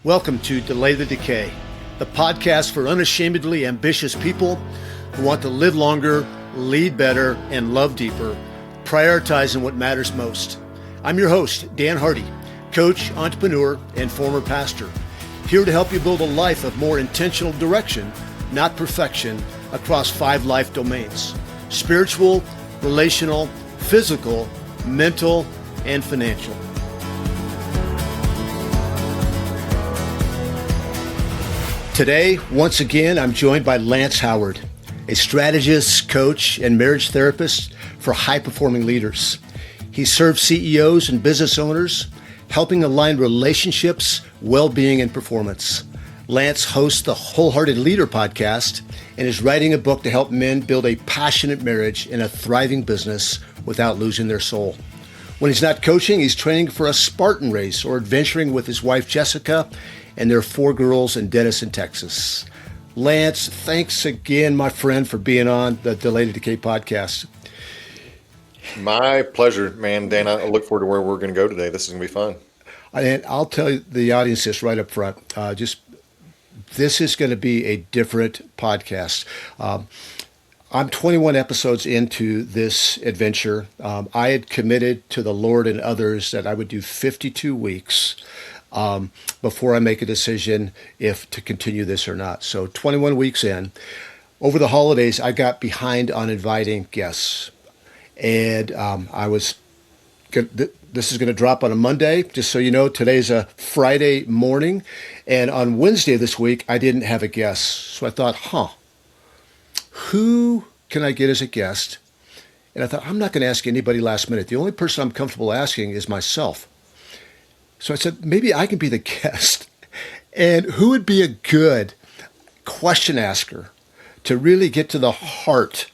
Welcome to Delay the Decay, the podcast for unashamedly ambitious people who want to live longer, lead better, and love deeper, prioritizing what matters most. I'm your host, Dan Harty, coach, entrepreneur, and former pastor, here to help you build a life of more intentional direction, not perfection, across 5 life domains: spiritual, relational, physical, mental, and financial. Today, once again, I'm joined by Lantz Howard, a strategist, coach, and marriage therapist for high-performing leaders. He serves CEOs and business owners, helping align relationships, well-being, and performance. Lantz hosts the Wholehearted Leader podcast and is writing a book to help men build a passionate marriage and a thriving business without losing their soul. When he's not coaching, he's training for a Spartan race or adventuring with his wife, Jessica, and their 4 girls in Denison, Texas. Lantz, thanks again, my friend, for being on the Delay the Decay podcast. My pleasure, man. Dan, I look forward to where we're going to go today. This is going to be fun. And I'll tell the audience this right up front. This is going to be a different podcast. I'm 21 episodes into this adventure. I had committed to the Lord and others that I would do 52 weeks before I make a decision if to continue this or not. So 21 weeks in. Over the holidays, I got behind on inviting guests. And this is going to drop on a Monday, just so you know. Today's a Friday morning. And on Wednesday this week, I didn't have a guest. So I thought, who can I get as a guest? And I thought, I'm not going to ask anybody last minute. The only person I'm comfortable asking is myself. So I said, maybe I can be the guest. And who would be a good question asker to really get to the heart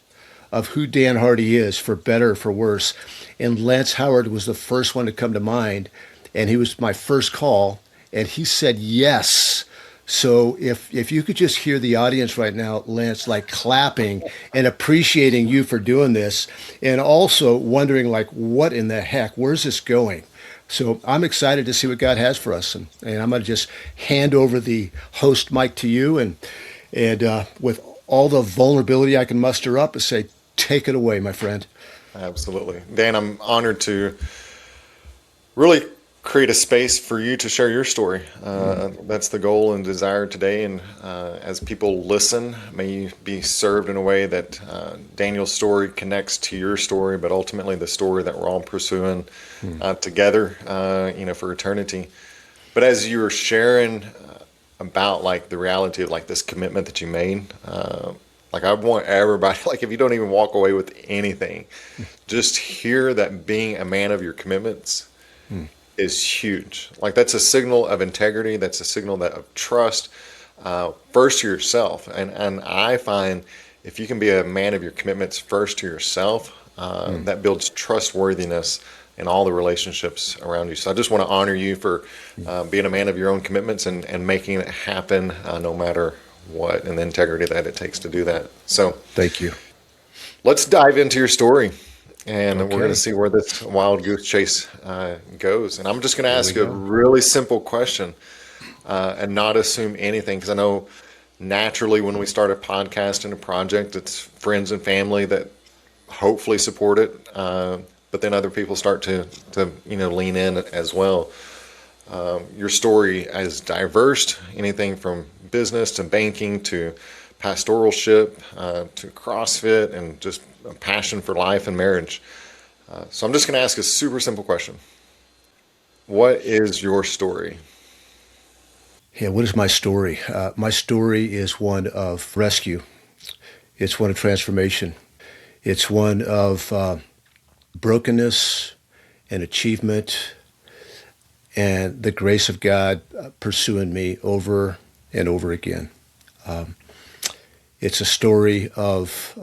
of who Dan Harty is, for better or for worse? And Lantz Howard was the first one to come to mind. And he was my first call. And he said yes. So if you could just hear the audience right now, Lantz, like clapping and appreciating you for doing this, and also wondering, like, what in the heck, where's this going? So I'm excited to see what God has for us. And I'm going to just hand over the host mic to you, and with all the vulnerability I can muster up, and say, take it away, my friend. Absolutely. Dan, I'm honored to really create a space for you to share your story. That's the goal and desire today. And as people listen, may you be served in a way that Daniel's story connects to your story, but ultimately the story that we're all pursuing together, for eternity. But as you were sharing about like the reality of like this commitment that you made, like I want everybody, like if you don't even walk away with anything, just hear that being a man of your commitments is huge. Like that's a signal of integrity. That's a signal of trust, first to yourself. And I find if you can be a man of your commitments first to yourself, that builds trustworthiness in all the relationships around you. So I just want to honor you for being a man of your own commitments and making it happen no matter what, and the integrity that it takes to do that. So thank you. Let's dive into your story. And we're going to see where this wild goose chase goes. And I'm just going to ask you a really simple question and not assume anything, because I know naturally when we start a podcast and a project, it's friends and family that hopefully support it, but then other people start to lean in as well. Your story is diverse, anything from business to banking to pastoralship to CrossFit, and just a passion for life and marriage. So I'm just going to ask a super simple question. What is your story? Yeah, what is my story? My story is one of rescue. It's one of transformation. It's one of brokenness and achievement and the grace of God pursuing me over and over again. It's a story of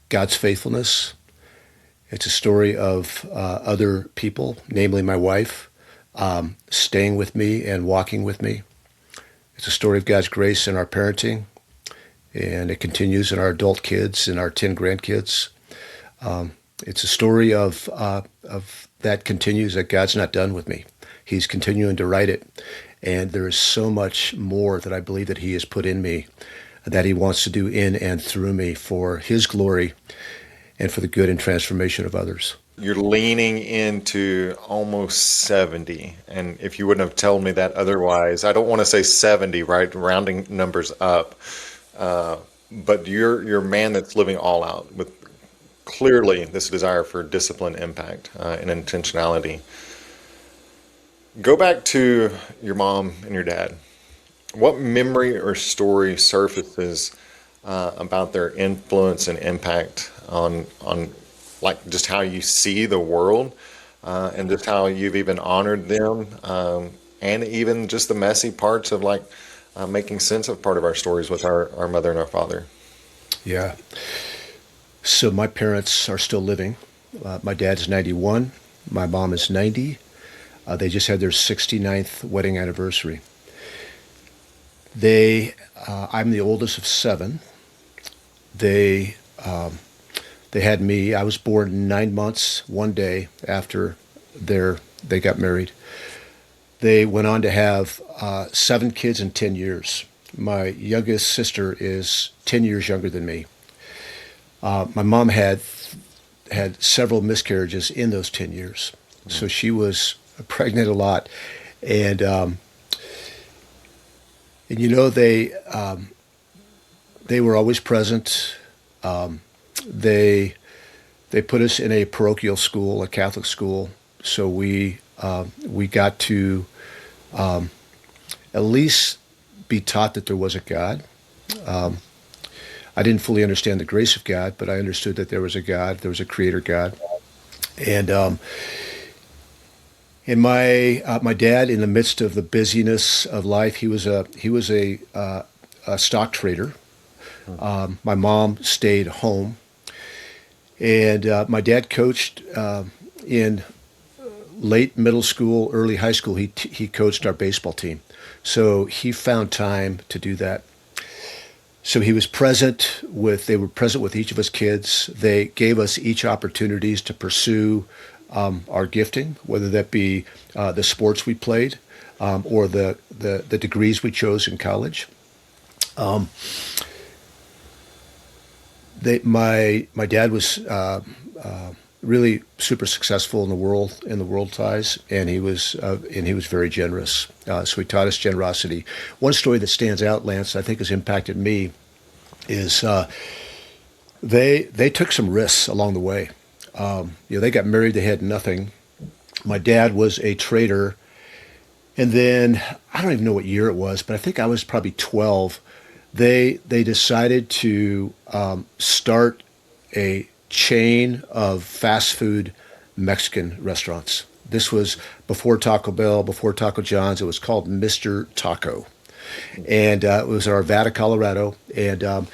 God's faithfulness. It's a story of other people, namely my wife, staying with me and walking with me. It's a story of God's grace in our parenting, and it continues in our adult kids and our 10 grandkids. It's a story of that continues, that God's not done with me. He's continuing to write it. And there is so much more that I believe that he has put in me, that he wants to do in and through me for his glory and for the good and transformation of others. You're leaning into almost 70. And if you wouldn't have told me that otherwise, I don't want to say 70, right? Rounding numbers up. But you're a man that's living all out with clearly this desire for discipline, impact, and intentionality. Go back to your mom and your dad. What memory or story surfaces about their influence and impact on like just how you see the world, and just how you've even honored them, and even just the messy parts of like making sense of part of our stories with our mother and our father? Yeah. So my parents are still living. My dad's 91. My mom is 90. They just had their 69th wedding anniversary. I'm the oldest of seven. They had me. I was born 9 months, one day after they got married. They went on to have 7 kids in 10 years. My youngest sister is 10 years younger than me. My mom had several miscarriages in those 10 years. So she was pregnant a lot. And they were always present. They put us in a parochial school, a Catholic school, so we got to at least be taught that there was a God. I didn't fully understand the grace of God, but I understood that there was a God, there was a creator God. And my dad, in the midst of the busyness of life, he was a stock trader. My mom stayed home, and my dad coached in late middle school, early high school. He coached our baseball team, so he found time to do that. So they were present with each of us kids. They gave us each opportunities to pursue our gifting, whether that be the sports we played, or the degrees we chose in college. My dad was really super successful in the world ties, and he was very generous. So he taught us generosity. One story that stands out, Lance, I think has impacted me, is they took some risks along the way. They got married, they had nothing. My dad was a trader, and then I don't even know what year it was, but I think I was probably 12. They decided to start a chain of fast food Mexican restaurants. This was before Taco Bell, before Taco John's. It was called Mr. Taco, and it was in Arvada, Colorado. And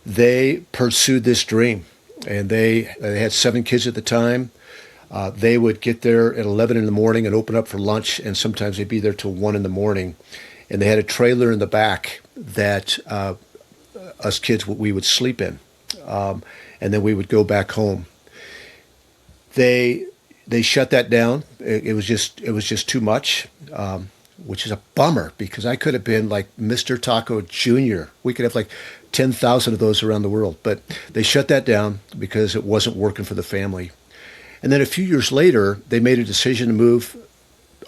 they pursued this dream, and they had 7 kids at the time. They would get there at 11 in the morning and open up for lunch, and sometimes they'd be there till 1 in the morning. And they had a trailer in the back that us kids, we would sleep in, and then we would go back home. They shut that down. It was just too much, which is a bummer, because I could have been like Mr. Taco Jr. We could have like 10,000 of those around the world, but they shut that down because it wasn't working for the family. And then a few years later, they made a decision to move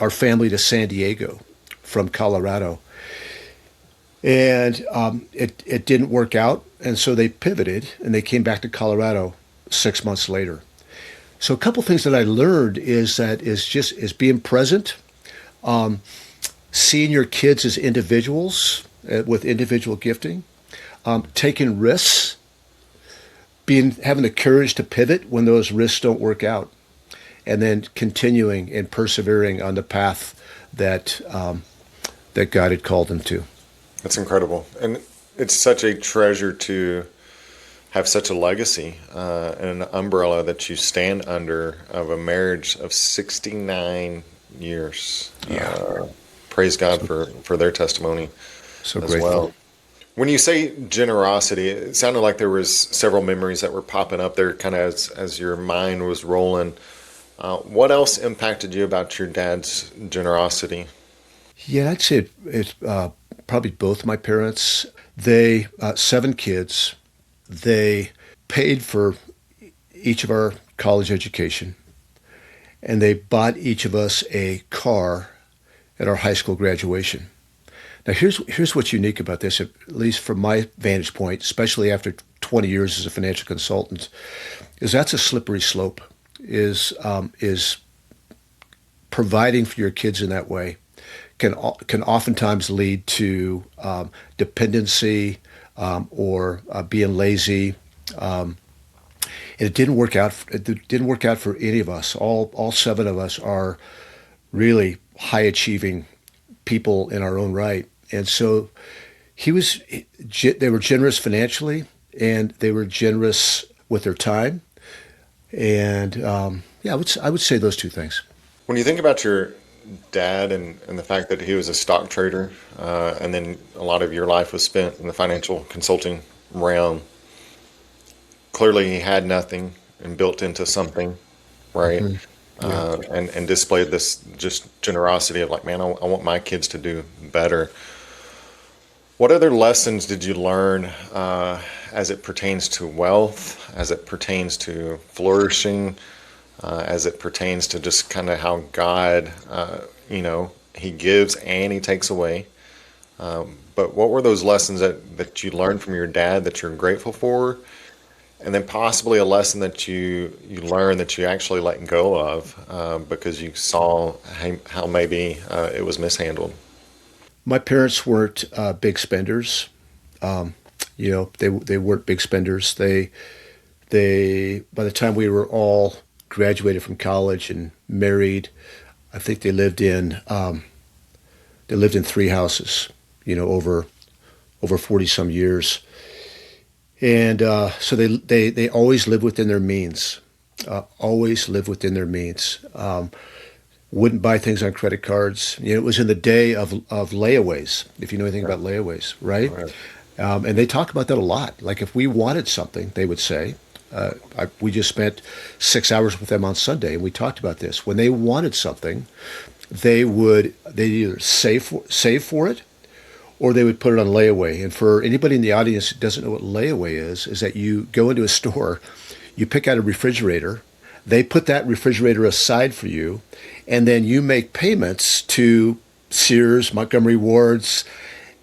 our family to San Diego from Colorado. And it didn't work out, and so they pivoted, and they came back to Colorado 6 months later. So a couple things that I learned is being present, seeing your kids as individuals with individual gifting, taking risks, having the courage to pivot when those risks don't work out, and then continuing and persevering on the path that God had called them to. That's incredible. And it's such a treasure to have such a legacy, and an umbrella that you stand under, of a marriage of 69 years. Yeah. Praise God for their testimony So as grateful. well. When you say generosity, it sounded like there was several memories that were popping up there kind of as your mind was rolling. What else impacted you about your dad's generosity? Yeah, I'd say it's probably both my parents. They, 7 kids, they paid for each of our college education, and they bought each of us a car at our high school graduation. Now, here's what's unique about this, at least from my vantage point, especially after 20 years as a financial consultant, is that's a slippery slope. Is providing for your kids in that way can oftentimes lead to dependency or being lazy. And it didn't work out. It didn't work out for any of us. All 7 of us are really high achieving people in our own right. And so they were generous financially, and they were generous with their time. And yeah, I would say those 2 things. When you think about your dad and the fact that he was a stock trader, and then a lot of your life was spent in the financial consulting realm, clearly he had nothing and built into something, right? Mhm. Yeah. And displayed this just generosity of like, man, I want my kids to do better. What other lessons did you learn as it pertains to wealth, as it pertains to flourishing, as it pertains to just kind of how God, He gives and He takes away? But what were those lessons that you learned from your dad that you're grateful for? And then possibly a lesson that you learned that you actually let go of because you saw how maybe it was mishandled. My parents weren't big spenders. They weren't big spenders. They by the time we were all graduated from college and married, I think they lived in 3 houses, over 40 some years. And so they always lived within their means, always lived within their means. Wouldn't buy things on credit cards. It was in the day of layaways, if you know anything about layaways, right? Right. And they talk about that a lot. Like if we wanted something, they would say, we just spent 6 hours with them on Sunday, and we talked about this. When they wanted something, they either save for it, or they would put it on layaway. And for anybody in the audience that doesn't know what layaway is that you go into a store, you pick out a refrigerator, they put that refrigerator aside for you, and then you make payments to Sears, Montgomery Wards,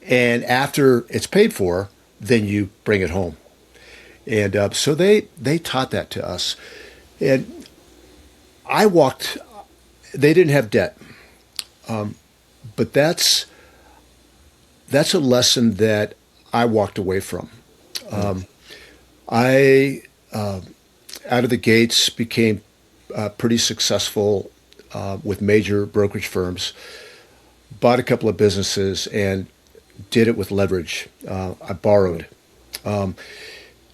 and after it's paid for, then you bring it home. And so they taught that to us. And they didn't have debt, but that's a lesson that I walked away from. I, out of the gates, became pretty successful with major brokerage firms, bought a couple of businesses, and did it with leverage. I borrowed.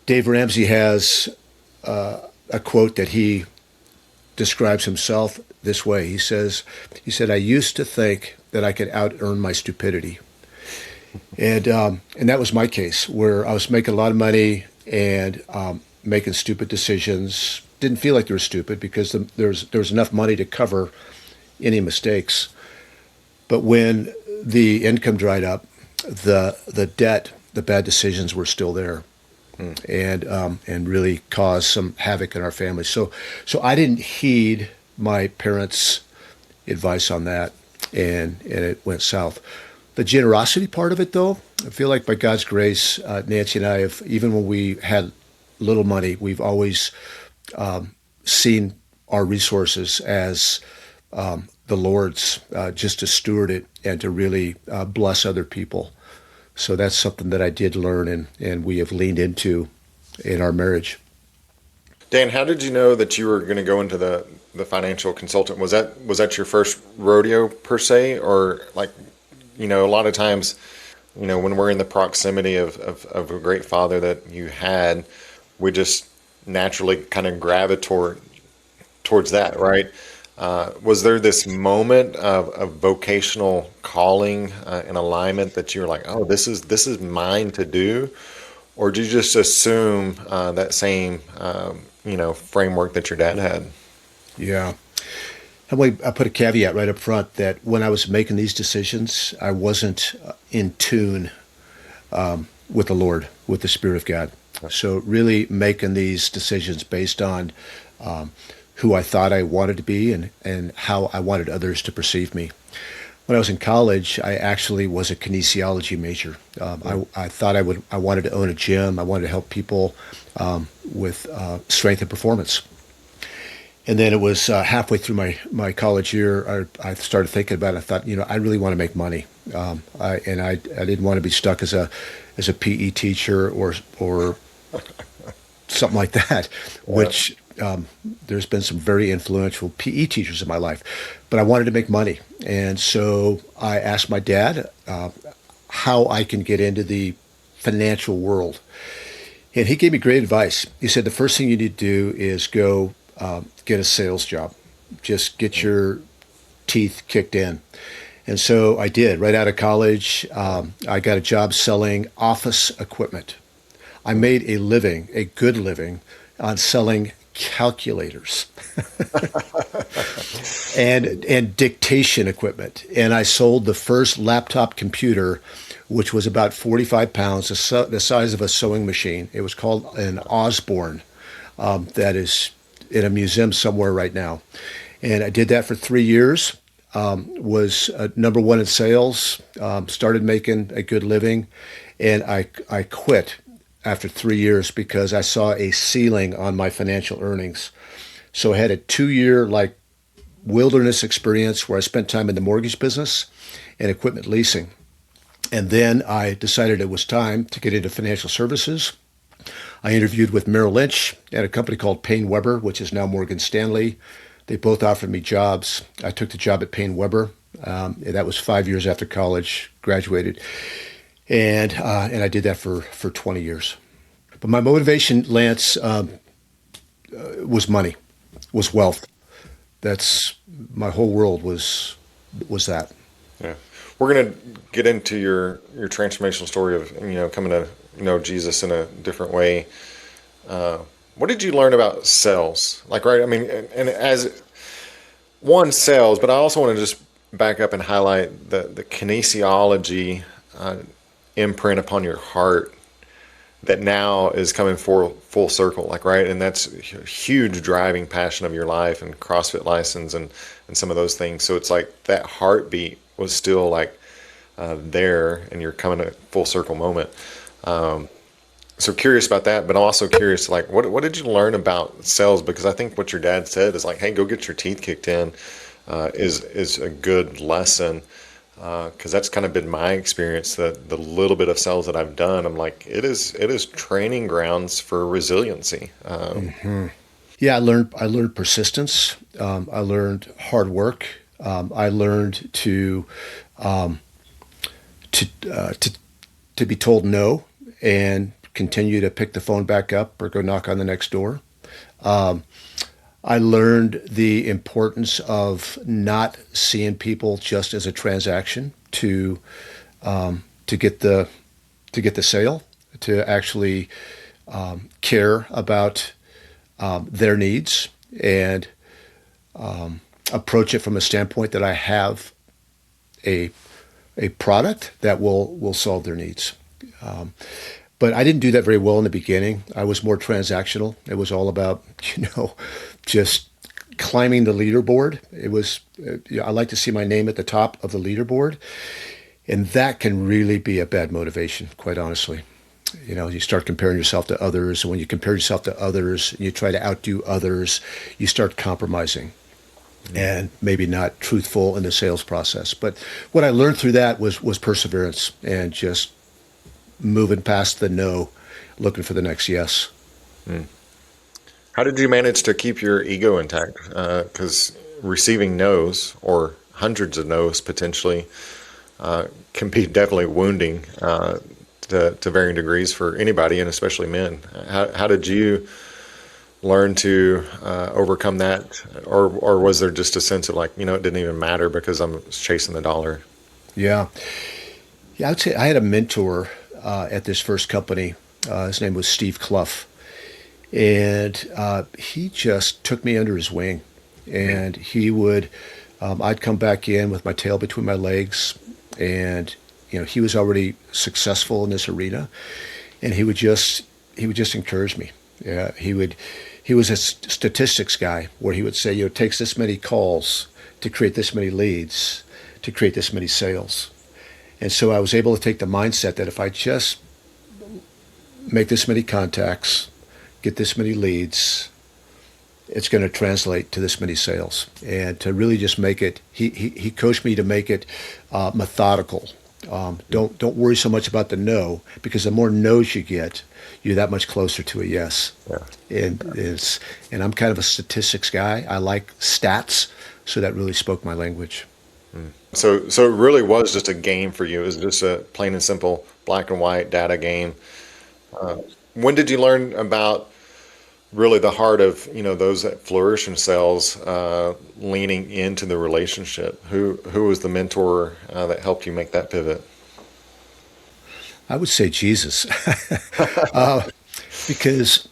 Dave Ramsey has a quote that he describes himself this way. He said, "I used to think that I could out earn my stupidity." And that was my case, where I was making a lot of money and making stupid decisions. Didn't feel like they were stupid because there was enough money to cover any mistakes. But when the income dried up, the debt, the bad decisions were still there, and really caused some havoc in our family. So I didn't heed my parents' advice on that, and it went south. The generosity part of it, though, I feel like by God's grace, Nancy and I have, even when we had little money, we've always seen our resources as the Lord's, just to steward it and to really bless other people. So that's something that I did learn, and we have leaned into in our marriage. Dan, how did you know that you were going to go into the financial consultant? Was that your first rodeo per se, or like, a lot of times, when we're in the proximity of a great father that you had, we just naturally kind of gravitate towards that, right? Was there this moment of vocational calling and alignment that you're like, oh, this is mine to do, or did you just assume that same framework that your dad had? Yeah. I put a caveat right up front that when I was making these decisions, I wasn't in tune with the Lord, with the Spirit of God. So really making these decisions based on who I thought I wanted to be and how I wanted others to perceive me. When I was in college, I actually was a kinesiology major. I thought I wanted to own a gym. I wanted to help people with strength and performance. And then it was halfway through my college year, I started thinking about it. I thought, I really want to make money. I didn't want to be stuck as a PE teacher or something like that, which there's been some very influential PE teachers in my life. But I wanted to make money. And so I asked my dad how I can get into the financial world. And he gave me great advice. He said, the first thing you need to do is go get a sales job. Just get your teeth kicked in. And so I did. Right out of college, I got a job selling office equipment. I made a good living, on selling calculators and dictation equipment. And I sold the first laptop computer, which was about 45 pounds, the size of a sewing machine. It was called an Osborne, that is in a museum somewhere right now. And I did that for 3 years, was number one in sales, started making a good living, and I quit after 3 years because I saw a ceiling on my financial earnings. So I had a 2-year wilderness experience where I spent time in the mortgage business and equipment leasing. And then I decided it was time to get into financial services. I interviewed with Merrill Lynch at a company called Payne Weber, which is now Morgan Stanley. They both offered me jobs. I took the job at Payne Weber. That was 5 years after college, graduated. And I did that for 20 years. But my motivation, Lance, was money, was wealth. That's my whole world was that. Yeah. We're going to get into your transformational story of, coming to know Jesus in a different way. What did you learn about sales? Right? I mean, and as one, sales, but I also want to just back up and highlight the kinesiology imprint upon your heart that now is coming full circle, right? And that's a huge driving passion of your life, and CrossFit license and some of those things. So it's like that heartbeat was still there, and you're coming to full circle moment. So curious about that, but I'm also curious, what did you learn about sales? Because I think what your dad said is hey, go get your teeth kicked in, is a good lesson. Because that's kind of been my experience. The little bit of sales that I've done, I'm it is training grounds for resiliency. Yeah, I learned persistence. I learned hard work. I learned to be told no and continue to pick the phone back up or go knock on the next door. I learned the importance of not seeing people just as a transaction to get the sale, to actually care about their needs and approach it from a standpoint that I have a product that will solve their needs. But I didn't do that very well in the beginning. I was more transactional. It was all about, just climbing the leaderboard. It was, I like to see my name at the top of the leaderboard. And that can really be a bad motivation, quite honestly. You start comparing yourself to others. And when you compare yourself to others, and you try to outdo others, you start compromising and maybe not truthful in the sales process. But what I learned through that was perseverance and just moving past the no, looking for the next yes. How did you manage to keep your ego intact? Because receiving no's, or hundreds of no's potentially, can be definitely wounding to varying degrees for anybody, and especially men. How did you learn to overcome that? Or was there just a sense of it didn't even matter because I'm chasing the dollar? Yeah, I would say I had a mentor at this first company. His name was Steve Clough. And he just took me under his wing and he would. I'd come back in with my tail between my legs, and he was already successful in this arena, and he would just encourage me. Yeah, he was a statistics guy where he would say, it takes this many calls to create this many leads to create this many sales. And so I was able to take the mindset that if I just make this many contacts, get this many leads, it's going to translate to this many sales. And to really just make it, he coached me to make it methodical. Don't worry so much about the no, because the more no's you get, you're that much closer to a yes. Yeah. And I'm kind of a statistics guy. I like stats, so that really spoke my language. So it really was just a game for you. It was just a plain and simple black and white data game. When did you learn about really the heart of those that flourish in sales, leaning into the relationship? Who was the mentor that helped you make that pivot? I would say Jesus, because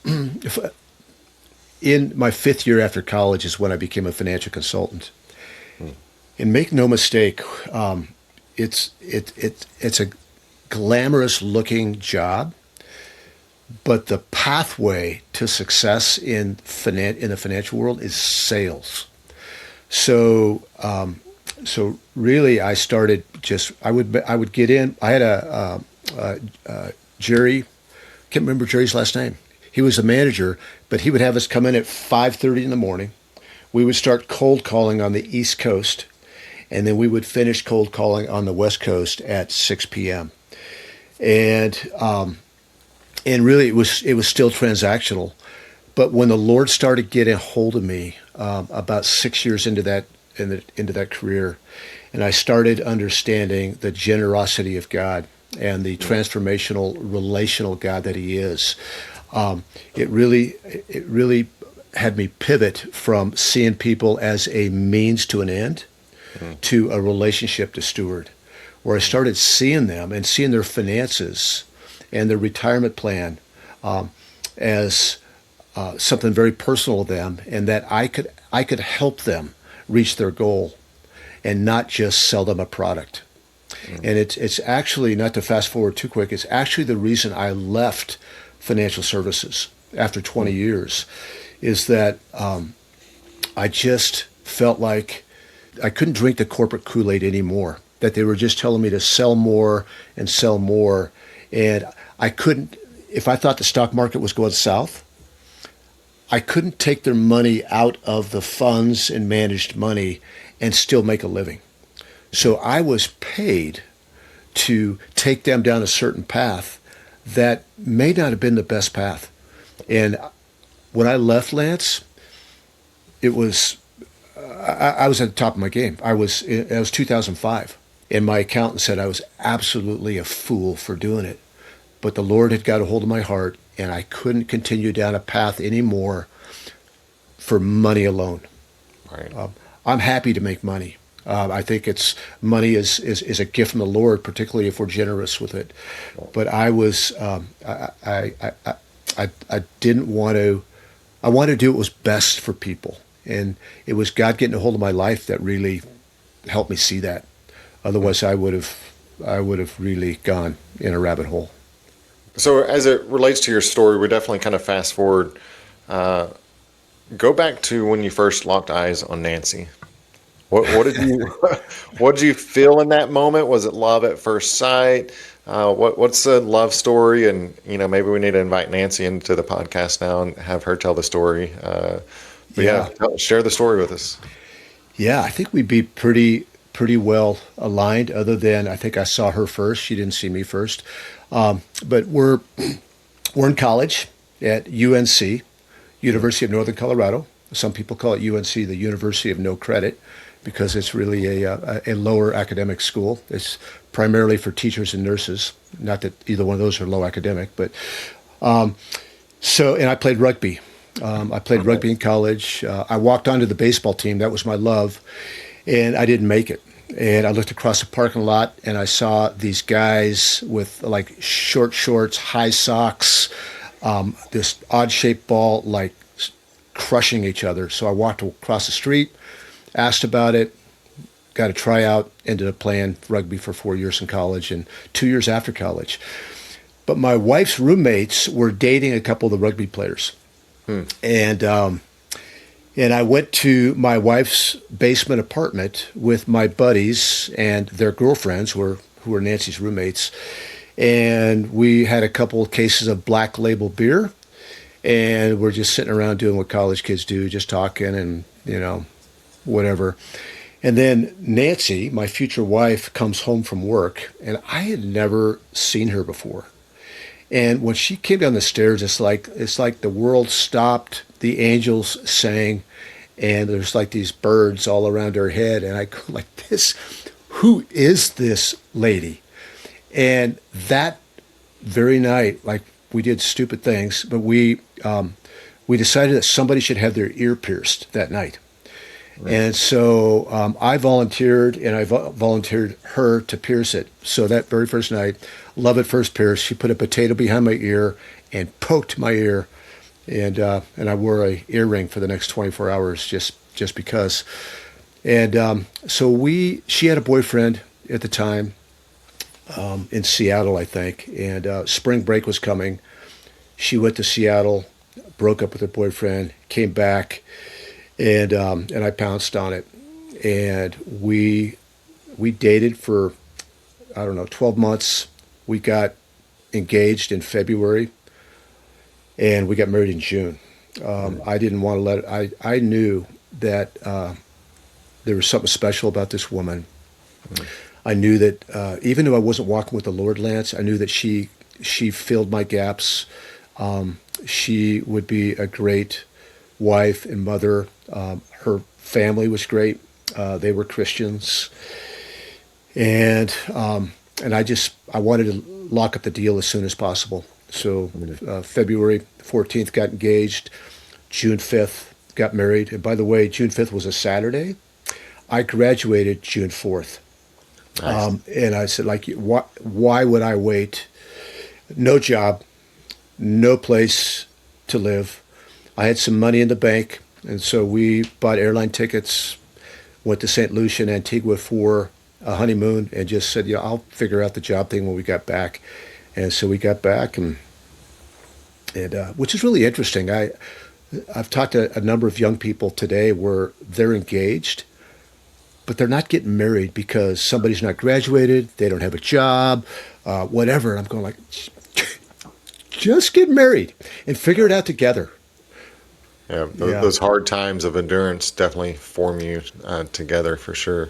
in my 5th year after college is when I became a financial consultant. And make no mistake, it's a glamorous looking job, but the pathway to success in the financial world is sales. So really, I started I would get in. I had Jerry, can't remember Jerry's last name. He was the manager, but he would have us come in at 5:30 in the morning. We would start cold calling on the East Coast, and then we would finish cold calling on the West Coast at 6 p.m. And really, it was still transactional. But when the Lord started getting a hold of me about 6 years into that career, and I started understanding the generosity of God and the transformational, relational God that He is, it really had me pivot from seeing people as a means to an end to a relationship to steward, where I started seeing them and seeing their finances and their retirement plan as something very personal to them, and that I could help them reach their goal and not just sell them a product. And it's actually, not to fast forward too quick, it's actually the reason I left financial services after 20 years, is that I just felt like I couldn't drink the corporate Kool-Aid anymore, that they were just telling me to sell more and sell more. And I couldn't, if I thought the stock market was going south, I couldn't take their money out of the funds and managed money and still make a living. So I was paid to take them down a certain path that may not have been the best path. And when I left Lantz, it was, I was at the top of my game. It was 2005. And my accountant said I was absolutely a fool for doing it. But the Lord had got a hold of my heart, and I couldn't continue down a path anymore for money alone. Right. I'm happy to make money. I think money is a gift from the Lord, particularly if we're generous with it. But I didn't want to. I wanted to do what was best for people, and it was God getting a hold of my life that really helped me see that. Otherwise, I would have really gone in a rabbit hole. So as it relates to your story, we definitely kind of fast forward. Go back to when you first locked eyes on Nancy. What did you feel in that moment? Was it love at first sight? What's the love story? And maybe we need to invite Nancy into the podcast now and have her tell the story. Share the story with us. Yeah, I think we'd be pretty well aligned. Other than I think I saw her first; she didn't see me first. But we're in college at UNC, University of Northern Colorado. Some people call it UNC, the University of No Credit, because it's really a lower academic school. It's primarily for teachers and nurses. Not that either one of those are low academic, but and I played rugby. I played rugby in college. I walked onto the baseball team. That was my love, and I didn't make it. And I looked across the parking lot, and I saw these guys with like short shorts, high socks, this odd-shaped ball, like crushing each other. So I walked across the street, asked about it, got a tryout, ended up playing rugby for 4 years in college and 2 years after college. But my wife's roommates were dating a couple of the rugby players. And I went to my wife's basement apartment with my buddies and their girlfriends, who were Nancy's roommates. And we had a couple of cases of Black Label beer. And we're just sitting around doing what college kids do, just talking and, whatever. And then Nancy, my future wife, comes home from work, and I had never seen her before. And when she came down the stairs, it's like the world stopped, the angels sang, and there's like these birds all around her head. And I go like this, who is this lady? And that very night, like, we did stupid things, but we decided that somebody should have their ear pierced that night. Right. And so I volunteered, and I volunteered her to pierce it. So that very first night, love at first pierce, she put a potato behind my ear and poked my ear, and I wore a earring for the next 24 hours just because. And so she had a boyfriend at the time in Seattle, I think, and spring break was coming. She went to Seattle, broke up with her boyfriend, came back. And I pounced on it, and we dated for, I don't know, 12 months. We got engaged in February, and we got married in June. I didn't want to let it. I knew that there was something special about this woman. I knew that even though I wasn't walking with the Lord, Lance, I knew that she filled my gaps. She would be a great wife and mother. Her family was great. They were Christians, and I wanted to lock up the deal as soon as possible. So February 14th got engaged. June 5th got married. And by the way, June 5th was a Saturday. I graduated June 4th. Nice. And I said, like, why would I wait? No job, no place to live. I had some money in the bank, and so we bought airline tickets, went to St. Lucia and Antigua for a honeymoon, and just said, yeah, I'll figure out the job thing when we got back. And so we got back, and which is really interesting. I've talked to a number of young people today where they're engaged, but they're not getting married because somebody's not graduated, they don't have a job, whatever. And I'm going like, just get married and figure it out together. Yeah, those hard times of endurance definitely form you together for sure.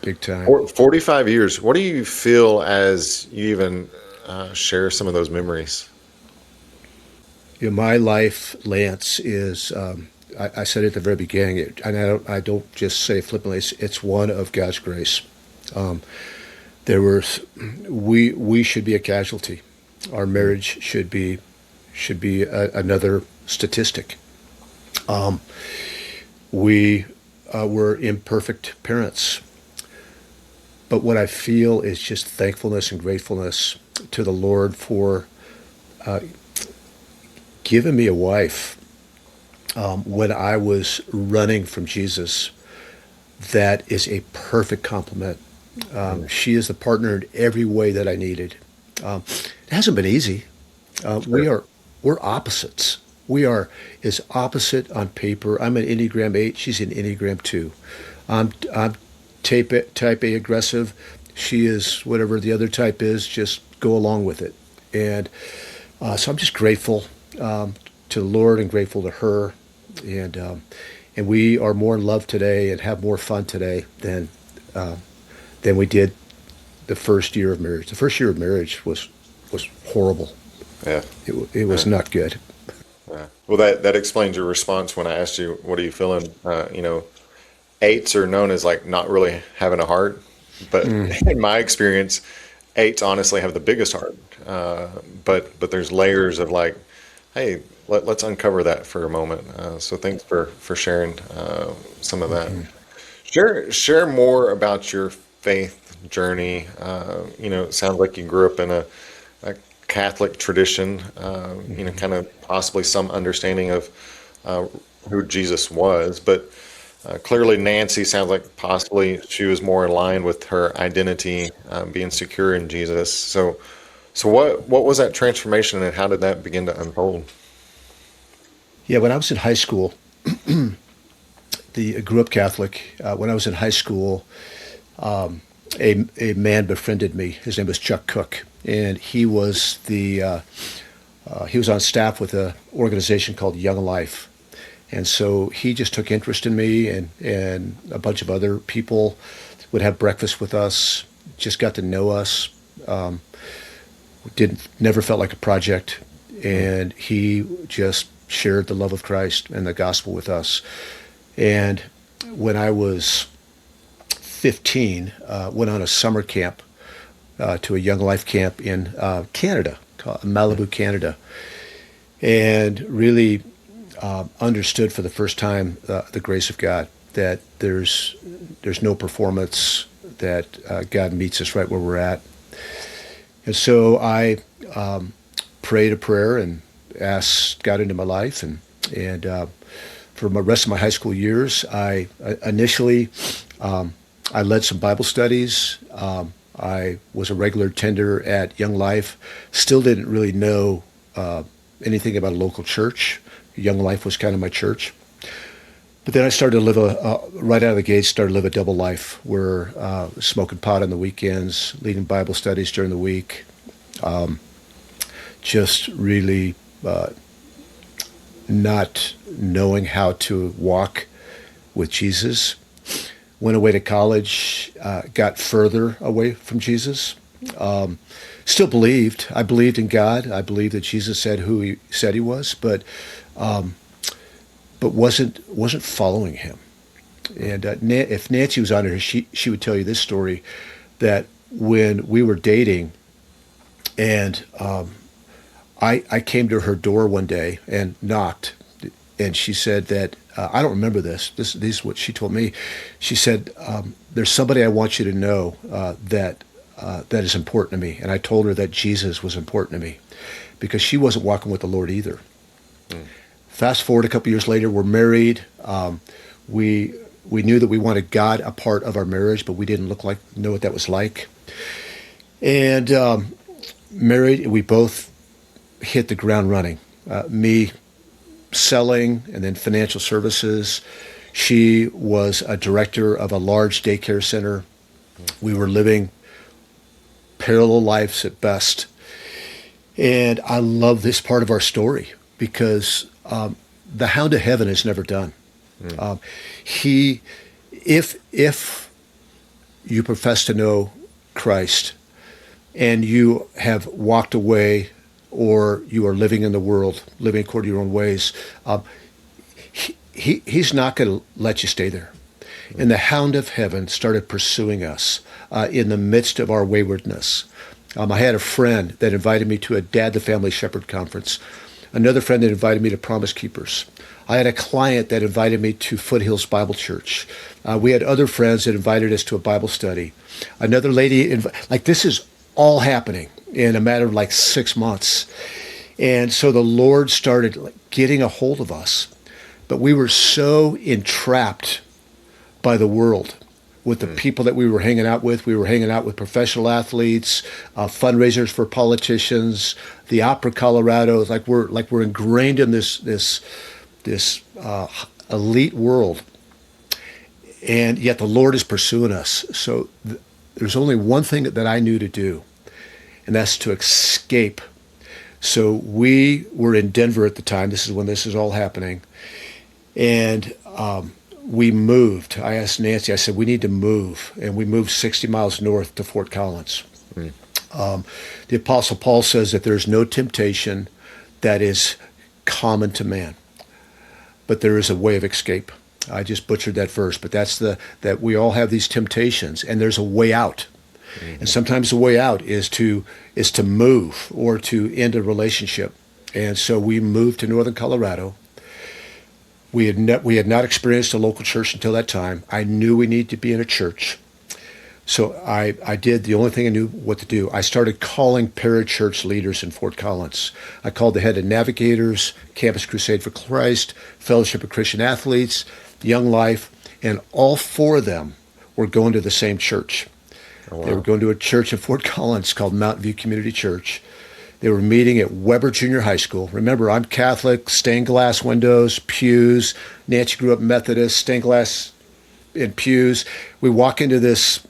Big time. 45 years. What do you feel as you even share some of those memories? My life, Lance, is, I said at the very beginning, and I don't just say flippantly, it's one of God's grace. We should be a casualty. Our marriage should be another statistic. We were imperfect parents, but what I feel is just thankfulness and gratefulness to the Lord for giving me a wife when I was running from Jesus. That is a perfect compliment. She is the partner in every way that I needed. It hasn't been easy. We're opposites. We are as opposite on paper. I'm an Enneagram 8. She's an Enneagram 2. I'm type A aggressive. She is whatever the other type is. Just go along with it. And so I'm just grateful to the Lord and grateful to her. And we are more in love today and have more fun today than we did the first year of marriage. The first year of marriage was horrible. Yeah, it was not good. Yeah. Well, that explains your response when I asked you, "What are you feeling?" Eights are known as like not really having a heart, but in my experience, eights honestly have the biggest heart. But there's layers of like, hey, let's uncover that for a moment. So thanks for sharing some of that. Share more about your faith journey. It sounds like you grew up in a Catholic tradition. Kind of possibly some understanding of who Jesus was, but clearly Nancy sounds like possibly she was more in line with her identity, being secure in Jesus. So what was that transformation, and how did that begin to unfold? Yeah, when I was in high school, I grew up Catholic. When I was in high school, a man befriended me. His name was Chuck Cook, and he was on staff with an organization called Young Life. And so he just took interest in me, and a bunch of other people would have breakfast with us, just got to know us. Um, never felt like a project. And he just shared the love of Christ and the gospel with us. And when I was 15, went on a summer camp to a Young Life camp in Canada, Malibu, Canada, and really understood for the first time the grace of God, that there's no performance, that God meets us right where we're at. And so I prayed a prayer and asked God into my life, and for the rest of my high school years, I initially I led some Bible studies. I was a regular attender at Young Life. Still didn't really know anything about a local church. Young Life was kind of my church. But then I started to live right out of the gate, started to live a double life where smoking pot on the weekends, leading Bible studies during the week, just really not knowing how to walk with Jesus. Went away to college, got further away from Jesus. Still believed. I believed in God. I believed that Jesus said who he said he was, but wasn't following him. And if Nancy was on here, she would tell you this story, that when we were dating, and I came to her door one day and knocked, and she said that I don't remember this. This is what she told me. She said, "There's somebody I want you to know that is important to me." And I told her that Jesus was important to me, because she wasn't walking with the Lord either. Mm. Fast forward a couple years later, we're married. We knew that we wanted God a part of our marriage, but we didn't know what that was like. And married, we both hit the ground running. Me selling and then financial services. She was a director of a large daycare center. We were living parallel lives at best. And I love this part of our story because the hound of heaven is never done. Mm. If you profess to know Christ and you have walked away, or you are living in the world, living according to your own ways, he's not going to let you stay there. And the hound of heaven started pursuing us in the midst of our waywardness. I had a friend that invited me to a Dad the Family Shepherd conference, another friend that invited me to Promise Keepers. I had a client that invited me to Foothills Bible Church. We had other friends that invited us to a Bible study. Another lady, this is all happening in a matter of 6 months. And so the Lord started getting a hold of us. But we were so entrapped by the world with the people that we were hanging out with. We were hanging out with professional athletes, fundraisers for politicians, the Opera Colorado. We're ingrained in this elite world. And yet the Lord is pursuing us. So there's only one thing that I knew to do, and that's to escape. So we were in Denver at the time. This is when this is all happening. And we moved. I asked Nancy, I said, we need to move. And we moved 60 miles north to Fort Collins. Mm. The Apostle Paul says that there's no temptation that is common to man, but there is a way of escape. I just butchered that verse, but that's that we all have these temptations, and there's a way out. Mm-hmm. And sometimes the way out is to move or to end a relationship. And so we moved to northern Colorado. We had not experienced a local church until that time. I knew we needed to be in a church. So I did the only thing I knew what to do. I started calling parachurch leaders in Fort Collins. I called the head of Navigators, Campus Crusade for Christ, Fellowship of Christian Athletes, Young Life, and all four of them were going to the same church. Oh, They were wow. going to a church in Fort Collins called Mountain View Community Church. They were meeting at Weber Junior High School. Remember, I'm Catholic, stained glass windows, pews. Nancy grew up Methodist, stained glass in pews. We walk into this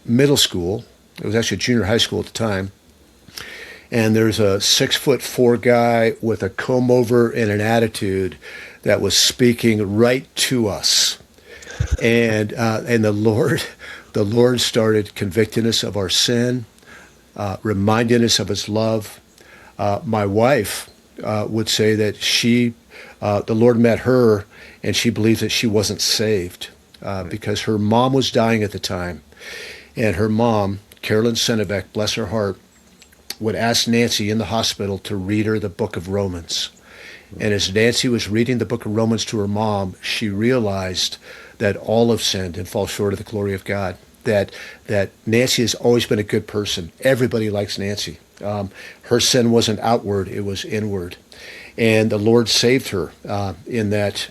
middle school. It was actually junior high school at the time. And there's a 6'4" guy with a comb over and an attitude that was speaking right to us. And the Lord started convicting us of our sin, reminding us of His love. My wife would say that the Lord met her, and she believed that she wasn't saved because her mom was dying at the time, and her mom, Carolyn Senebeck, bless her heart, would ask Nancy in the hospital to read her the book of Romans. And as Nancy was reading the book of Romans to her mom, she realized that all have sinned and fall short of the glory of God. That Nancy has always been a good person. Everybody likes Nancy. Her sin wasn't outward; it was inward, and the Lord saved her in that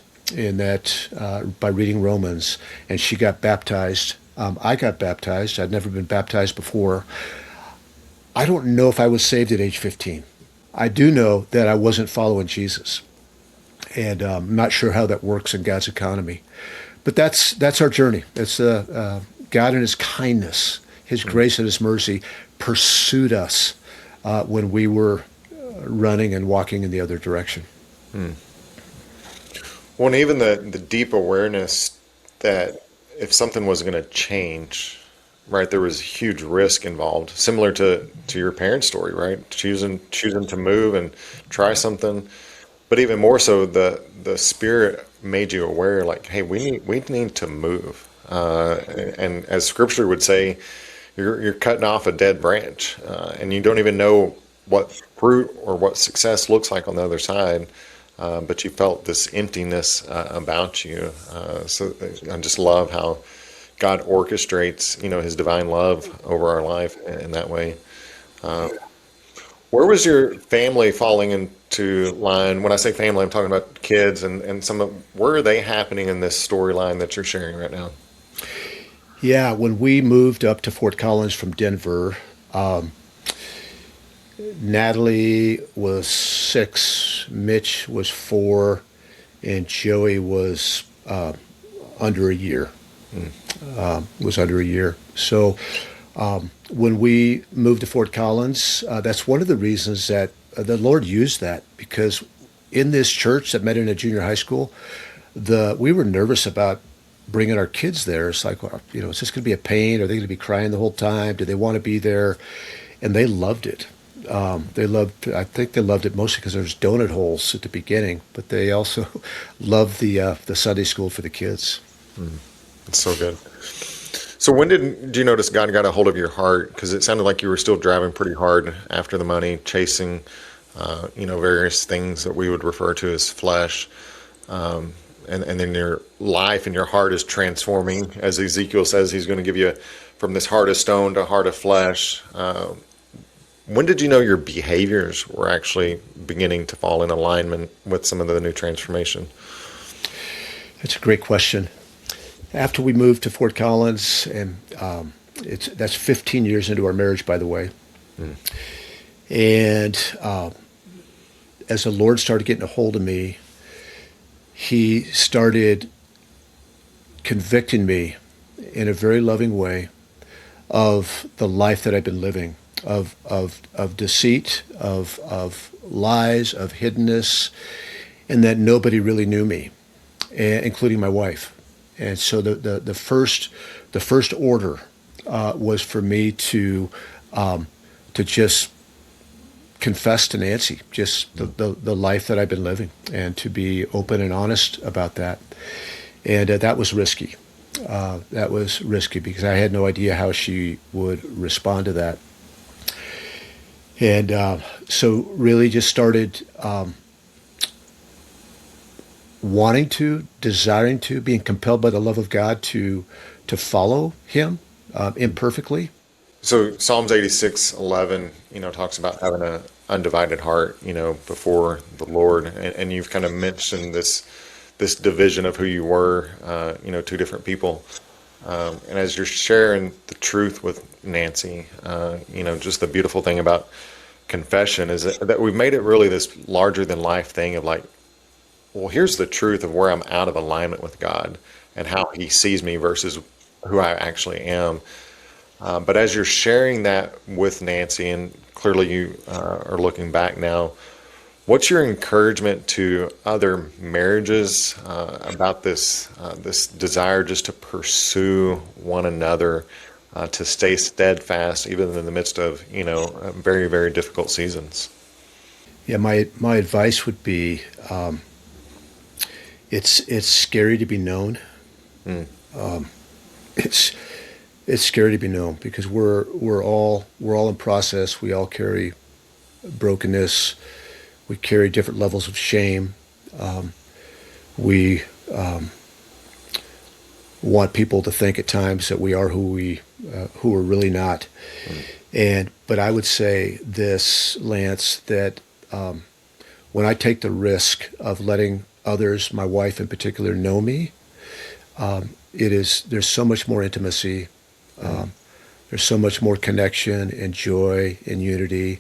by reading Romans, and she got baptized. I got baptized. I'd never been baptized before. I don't know if I was saved at age 15. I do know that I wasn't following Jesus, and I'm not sure how that works in God's economy. But that's our journey. It's God in His kindness, His grace and His mercy pursued us when we were running and walking in the other direction. Well, and even the deep awareness that if something was going to change, right, there was huge risk involved, similar to your parents' story, right? Choosing to move and try something, but even more so, the Spirit made you aware, like, hey, we need to move, and as Scripture would say, you're cutting off a dead branch, and you don't even know what fruit or what success looks like on the other side. But you felt this emptiness about you. So I just love how God orchestrates, His divine love over our life in that way. Where was your family falling into line? When I say family, I'm talking about kids and where are they happening in this storyline that you're sharing right now? Yeah, when we moved up to Fort Collins from Denver, Natalie was 6, Mitch was 4, and Joey was under a year. Was under a year. So when we moved to Fort Collins, that's one of the reasons that the Lord used that, because in this church that met in a junior high school, we were nervous about bringing our kids there. It's like, well, is this going to be a pain? Are they going to be crying the whole time? Do they want to be there? And they loved it. I think they loved it mostly because there's donut holes at the beginning, but they also loved the Sunday school for the kids. It's so good. So when did you notice God got a hold of your heart? Because it sounded like you were still driving pretty hard after the money, chasing, various things that we would refer to as flesh. And then your life and your heart is transforming. As Ezekiel says, He's going to give you from this heart of stone to heart of flesh. When did you know your behaviors were actually beginning to fall in alignment with some of the new transformation? That's a great question. After we moved to Fort Collins, and that's 15 years into our marriage, by the way. And as the Lord started getting a hold of me, He started convicting me in a very loving way of the life that I've been living, of deceit, of lies, of hiddenness, and that nobody really knew me, including my wife. And so the first order was for me to just confess to Nancy just the life that I've been living, and to be open and honest about that. And that was risky. That was risky because I had no idea how she would respond to that. And so really just started wanting to, desiring to, being compelled by the love of God to follow Him, imperfectly. So Psalms 86:11, talks about having an undivided heart, before the Lord, and you've kind of mentioned this division of who you were, two different people. And as you're sharing the truth with Nancy, just the beautiful thing about confession is that we've made it really this larger than life thing of like, well, here's the truth of where I'm out of alignment with God and how He sees me versus who I actually am. But as you're sharing that with Nancy, and clearly you are looking back now, what's your encouragement to other marriages about this desire just to pursue one another, to stay steadfast even in the midst of very, very difficult seasons? Yeah, my advice would be, it's scary to be known. Mm. It's it's scary to be known because we're all in process. We all carry brokenness. We carry different levels of shame. We want people to think at times that we are who we're really not. But I would say this, Lance, that when I take the risk of letting others, my wife in particular, know me, there's so much more intimacy. There's so much more connection and joy and unity.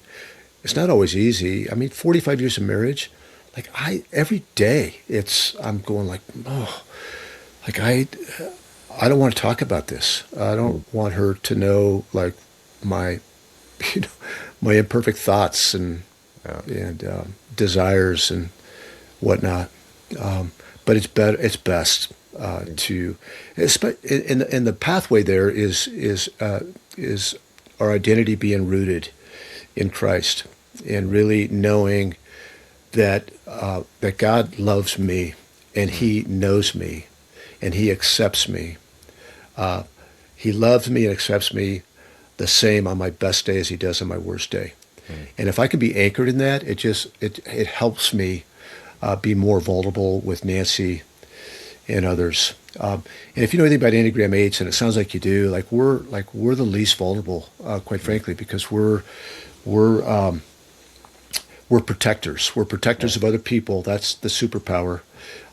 It's not always easy. I mean, 45 years of marriage, like every day I'm going like, oh, like I don't want to talk about this. I don't want her to know like my, my imperfect thoughts and Yeah. desires and whatnot. But it's better. It's best to, and the pathway there is our identity being rooted in Christ and really knowing that God loves me and He knows me and He accepts me. He loves me and accepts me the same on my best day as He does on my worst day. And if I can be anchored in that, it helps me be more vulnerable with Nancy and others. And if you know anything about Enneagram 8s, and it sounds like you do, we're the least vulnerable, quite frankly, because we're protectors. We're protectors of other people. That's the superpower.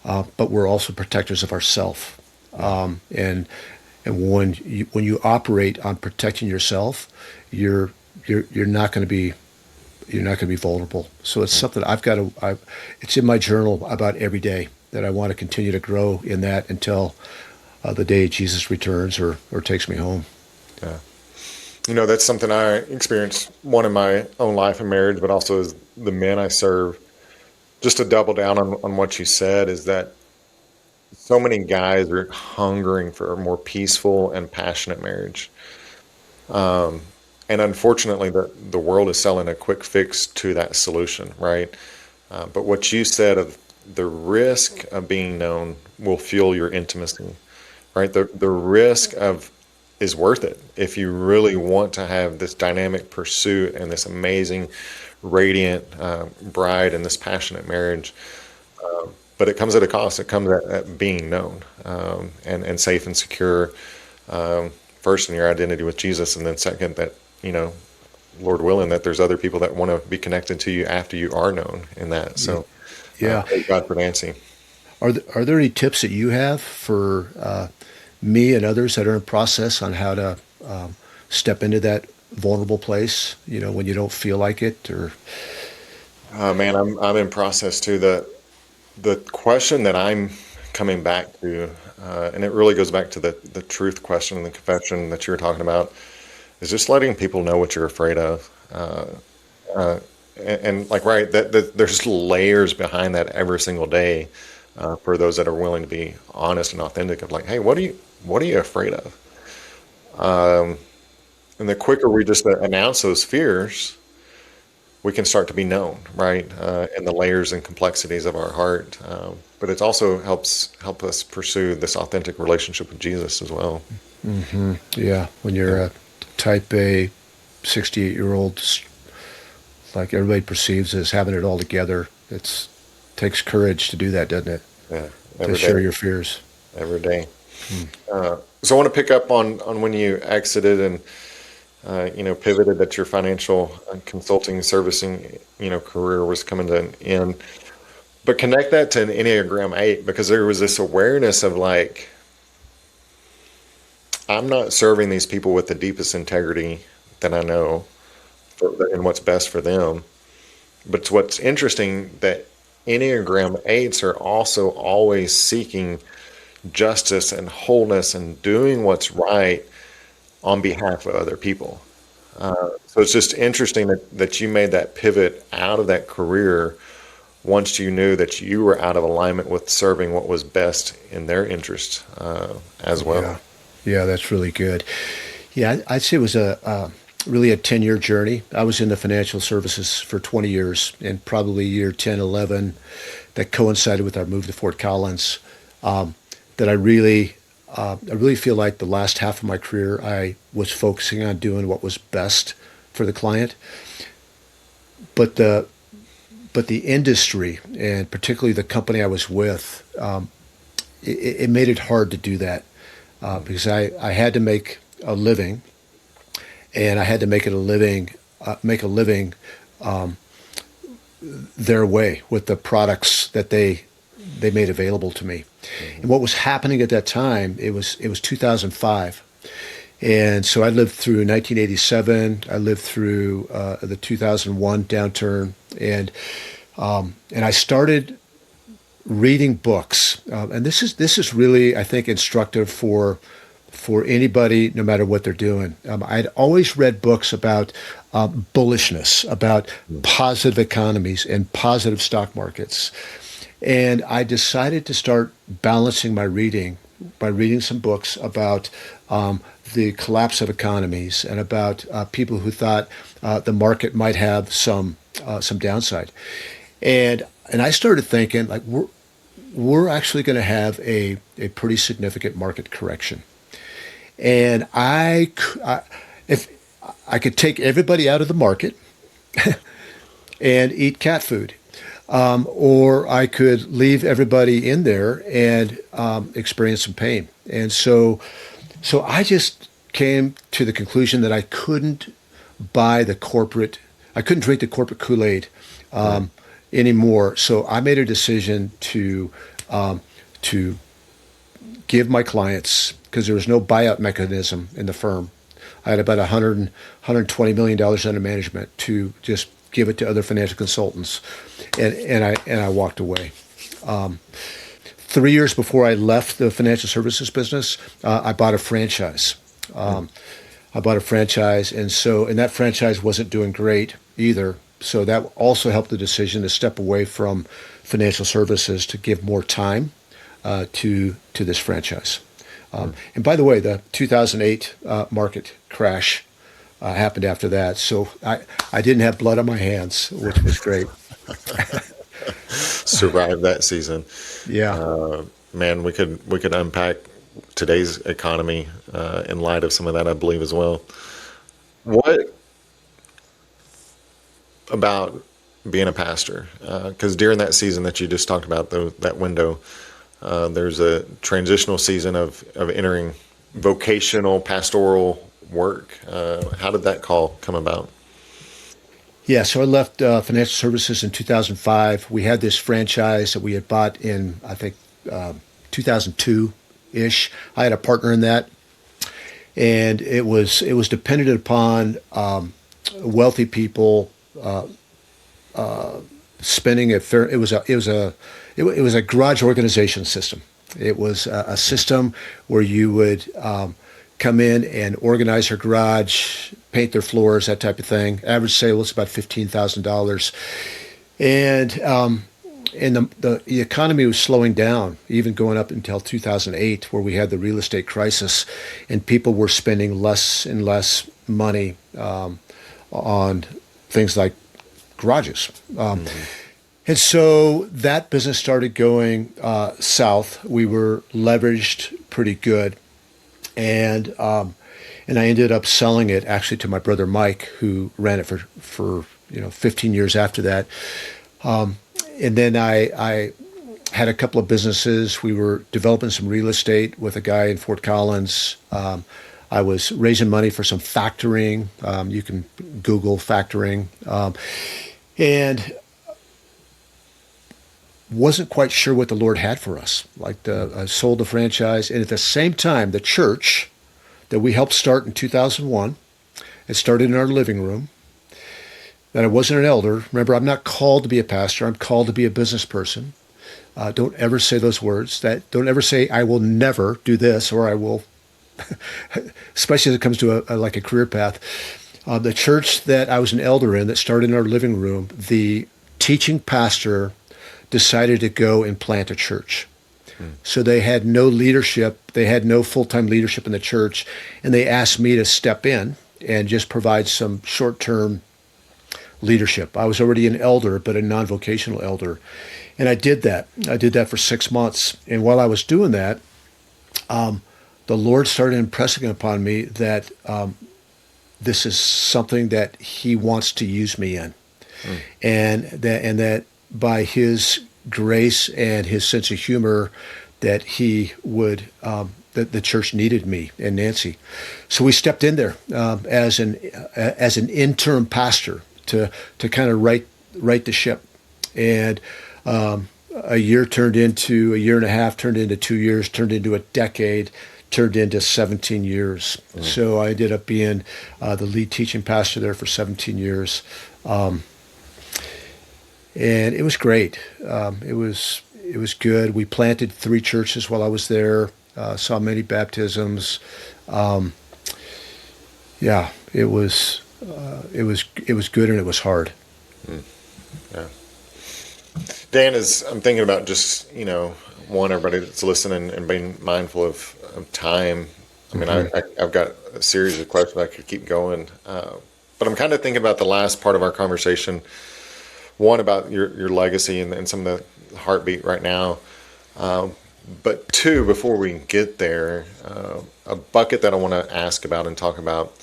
But we're also protectors of ourselves. And when you operate on protecting yourself, you're not going to be vulnerable. So it's something it's in my journal about every day that I want to continue to grow in that until the day Jesus returns or takes me home. Yeah. That's something I experienced one in my own life and marriage, but also as the men I serve. Just to double down on what you said is that so many guys are hungering for a more peaceful and passionate marriage. And unfortunately, the world is selling a quick fix to that solution, right? But what you said of the risk of being known will fuel your intimacy, right? The risk is worth it if you really want to have this dynamic pursuit and this amazing, radiant bride and this passionate marriage. But it comes at a cost. It comes at being known and safe and secure. First in your identity with Jesus, and then second that Lord willing, that there's other people that want to be connected to you after you are known in that. So, Yeah. Thank God for Nancy. Are there any tips that you have for me and others that are in process on how to step into that vulnerable place? When you don't feel like it, or Man, I'm in process too. The question that I'm coming back to, and it really goes back to the truth question and the confession that you were talking about, is just letting people know what you're afraid of. And like, right, that there's layers behind that every single day for those that are willing to be honest and authentic of like, hey, what are you afraid of? And the quicker we just announce those fears, we can start to be known, right? In the layers and complexities of our heart. But it also help us pursue this authentic relationship with Jesus as well. yeah, when you're a type A 68-year-old, like everybody perceives as having it all together, takes courage to do that, doesn't it? Yeah, To every share day, your fears. every day. So I want to pick up on when you exited and pivoted, that your financial consulting servicing career was coming to an end. But connect that to an Enneagram 8, because there was this awareness of like, I'm not serving these people with the deepest integrity that I know and what's best for them. But what's interesting, that Enneagram 8s are also always seeking justice and wholeness and doing what's right on behalf of other people. So it's just interesting that you made that pivot out of that career once you knew that you were out of alignment with serving what was best in their interest as well. Yeah. Yeah, that's really good. Yeah, I'd say it was really a 10-year journey. I was in the financial services for 20 years, and probably year 10, 11, that coincided with our move to Fort Collins, that I really feel like the last half of my career, I was focusing on doing what was best for the client. But the industry, and particularly the company I was with, it made it hard to do that, because I had to make a living, and I had to make a living their way with the products that they made available to me. And what was happening at that time, it was 2005. And so I lived through 1987. I lived through the 2001 downturn, and I started reading books. And this is really, I think, instructive for anybody, no matter what they're doing. I'd always read books about bullishness, about positive economies and positive stock markets. And I decided to start balancing my reading by reading some books about the collapse of economies and about people who thought the market might have some downside. And I started thinking, like, we're actually going to have a pretty significant market correction. And if I could take everybody out of the market and eat cat food, or I could leave everybody in there and experience some pain. And so I just came to the conclusion that I couldn't drink the corporate Kool-Aid anymore. So I made a decision to give my clients, because there was no buyout mechanism in the firm. I had about $120 million under management, to just give it to other financial consultants, and I walked away. 3 years before I left the financial services business, I bought a franchise. And that franchise wasn't doing great either. So that also helped the decision to step away from financial services to give more time to this franchise. And by the way, the 2008 market crash happened after that. So I didn't have blood on my hands, which was great. Survived that season. Yeah. Man, we could unpack today's economy in light of some of that, I believe, as well. What about being a pastor? Because during that season that you just talked about, that window, there's a transitional season of entering vocational pastoral work. How did that call come about? Yeah, so I left financial services in 2005. We had this franchise that we had bought in, I think, 2002-ish. I had a partner in that, and it was dependent upon wealthy people spending a fair. It was a garage organization system. It was a system where you would come in and organize their garage, paint their floors, that type of thing. Average sale was about $15,000, and the economy was slowing down, even going up until 2008, where we had the real estate crisis, and people were spending less and less money on things like garages. And so that business started going south. We were leveraged pretty good, and I ended up selling it actually to my brother Mike, who ran it for 15 years after that. And then I had a couple of businesses. We were developing some real estate with a guy in Fort Collins. I was raising money for some factoring. You can Google factoring. And wasn't quite sure what the Lord had for us. I sold the franchise. And at the same time, the church that we helped start in 2001, it started in our living room. That I wasn't an elder. Remember, I'm not called to be a pastor. I'm called to be a business person. Don't ever say those words. Don't ever say, I will never do this, or I will, especially as it comes to a career path. The church that I was an elder in that started in our living room, the teaching pastor decided to go and plant a church. So they had no leadership. They had no full-time leadership in the church. And they asked me to step in and just provide some short-term leadership. I was already an elder, but a non-vocational elder. And I did that. I did that for 6 months. And while I was doing that, the Lord started impressing upon me that this is something that he wants to use me in. And that by his grace and his sense of humor, that he would, that the church needed me and Nancy. So we stepped in there as an interim pastor to kind of right the ship. And a year turned into a year and a half, turned into 2 years, turned into a decade, turned into 17 years. So I ended up being the lead teaching pastor there for 17 years. And it was great. It was good. We planted 3 churches while I was there. Saw many baptisms. It was good, and it was hard. Yeah. Dan, I'm thinking about just, everybody that's listening and being mindful of time. I mean, I've got a series of questions I could keep going, but I'm kind of thinking about the last part of our conversation. One, about your legacy and some of the heartbeat right now. But 2, before we get there, a bucket that I want to ask about and talk about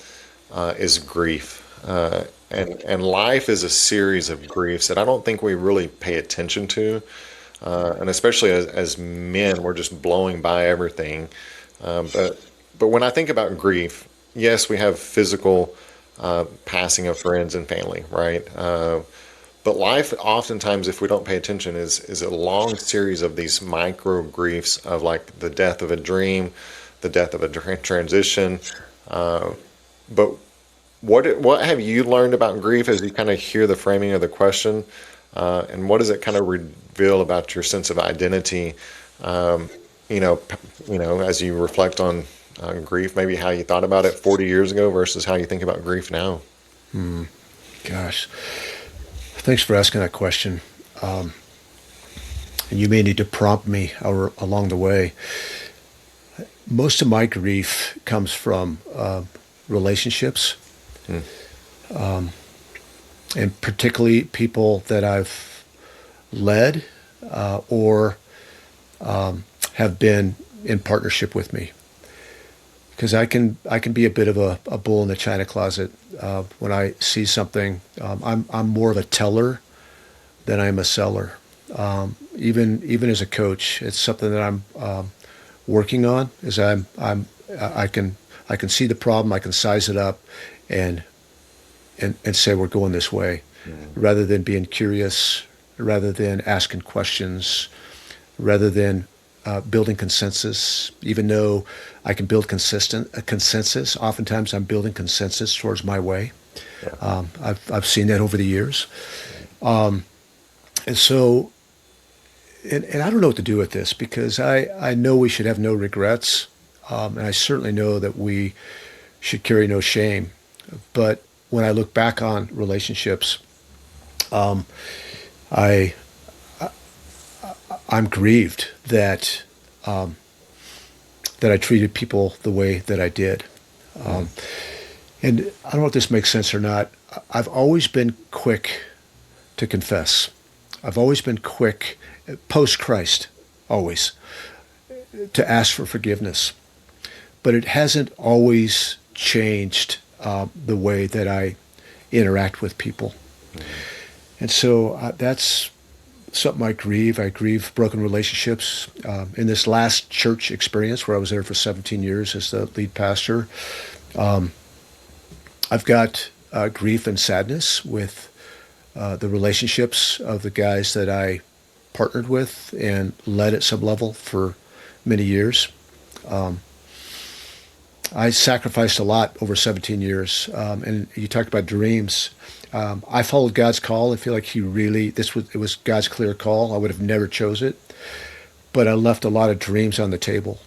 is grief. And life is a series of griefs that I don't think we really pay attention to. And especially as men, we're just blowing by everything. But when I think about grief, yes, we have physical passing of friends and family, right? But life, oftentimes, if we don't pay attention, is a long series of these micro griefs of like the death of a dream, the death of a transition. But what have you learned about grief as you kind of hear the framing of the question, and what does it kind of reveal about your sense of identity? As you reflect on grief, maybe how you thought about it 40 years ago versus how you think about grief now. Gosh. Thanks for asking that question. And you may need to prompt me along the way. Most of my grief comes from relationships, and particularly people that I've led or have been in partnership with me. Because I can be a bit of a bull in the china closet when I see something. I'm more of a teller than I'm a seller. Even as a coach, it's something that I'm working on. Is I can see the problem, I can size it up, and say we're going this way, rather than being curious, rather than asking questions, rather than building consensus. Even though I can build a consensus, oftentimes I'm building consensus towards my way. Yeah. I've seen that over the years, and so, and I don't know what to do with this, because I know we should have no regrets, and I certainly know that we should carry no shame. But when I look back on relationships, I'm grieved that I treated people the way that I did. And I don't know if this makes sense or not. I've always been quick to confess. I've always been quick, post-Christ, always, to ask for forgiveness. But it hasn't always changed the way that I interact with people. And so that's something I grieve. I grieve broken relationships. In this last church experience where I was there for 17 years as the lead pastor, I've got grief and sadness with the relationships of the guys that I partnered with and led at some level for many years. I sacrificed a lot over 17 years. And you talked about dreams. I followed God's call. I feel like it was God's clear call. I would have never chose it, but I left a lot of dreams on the table.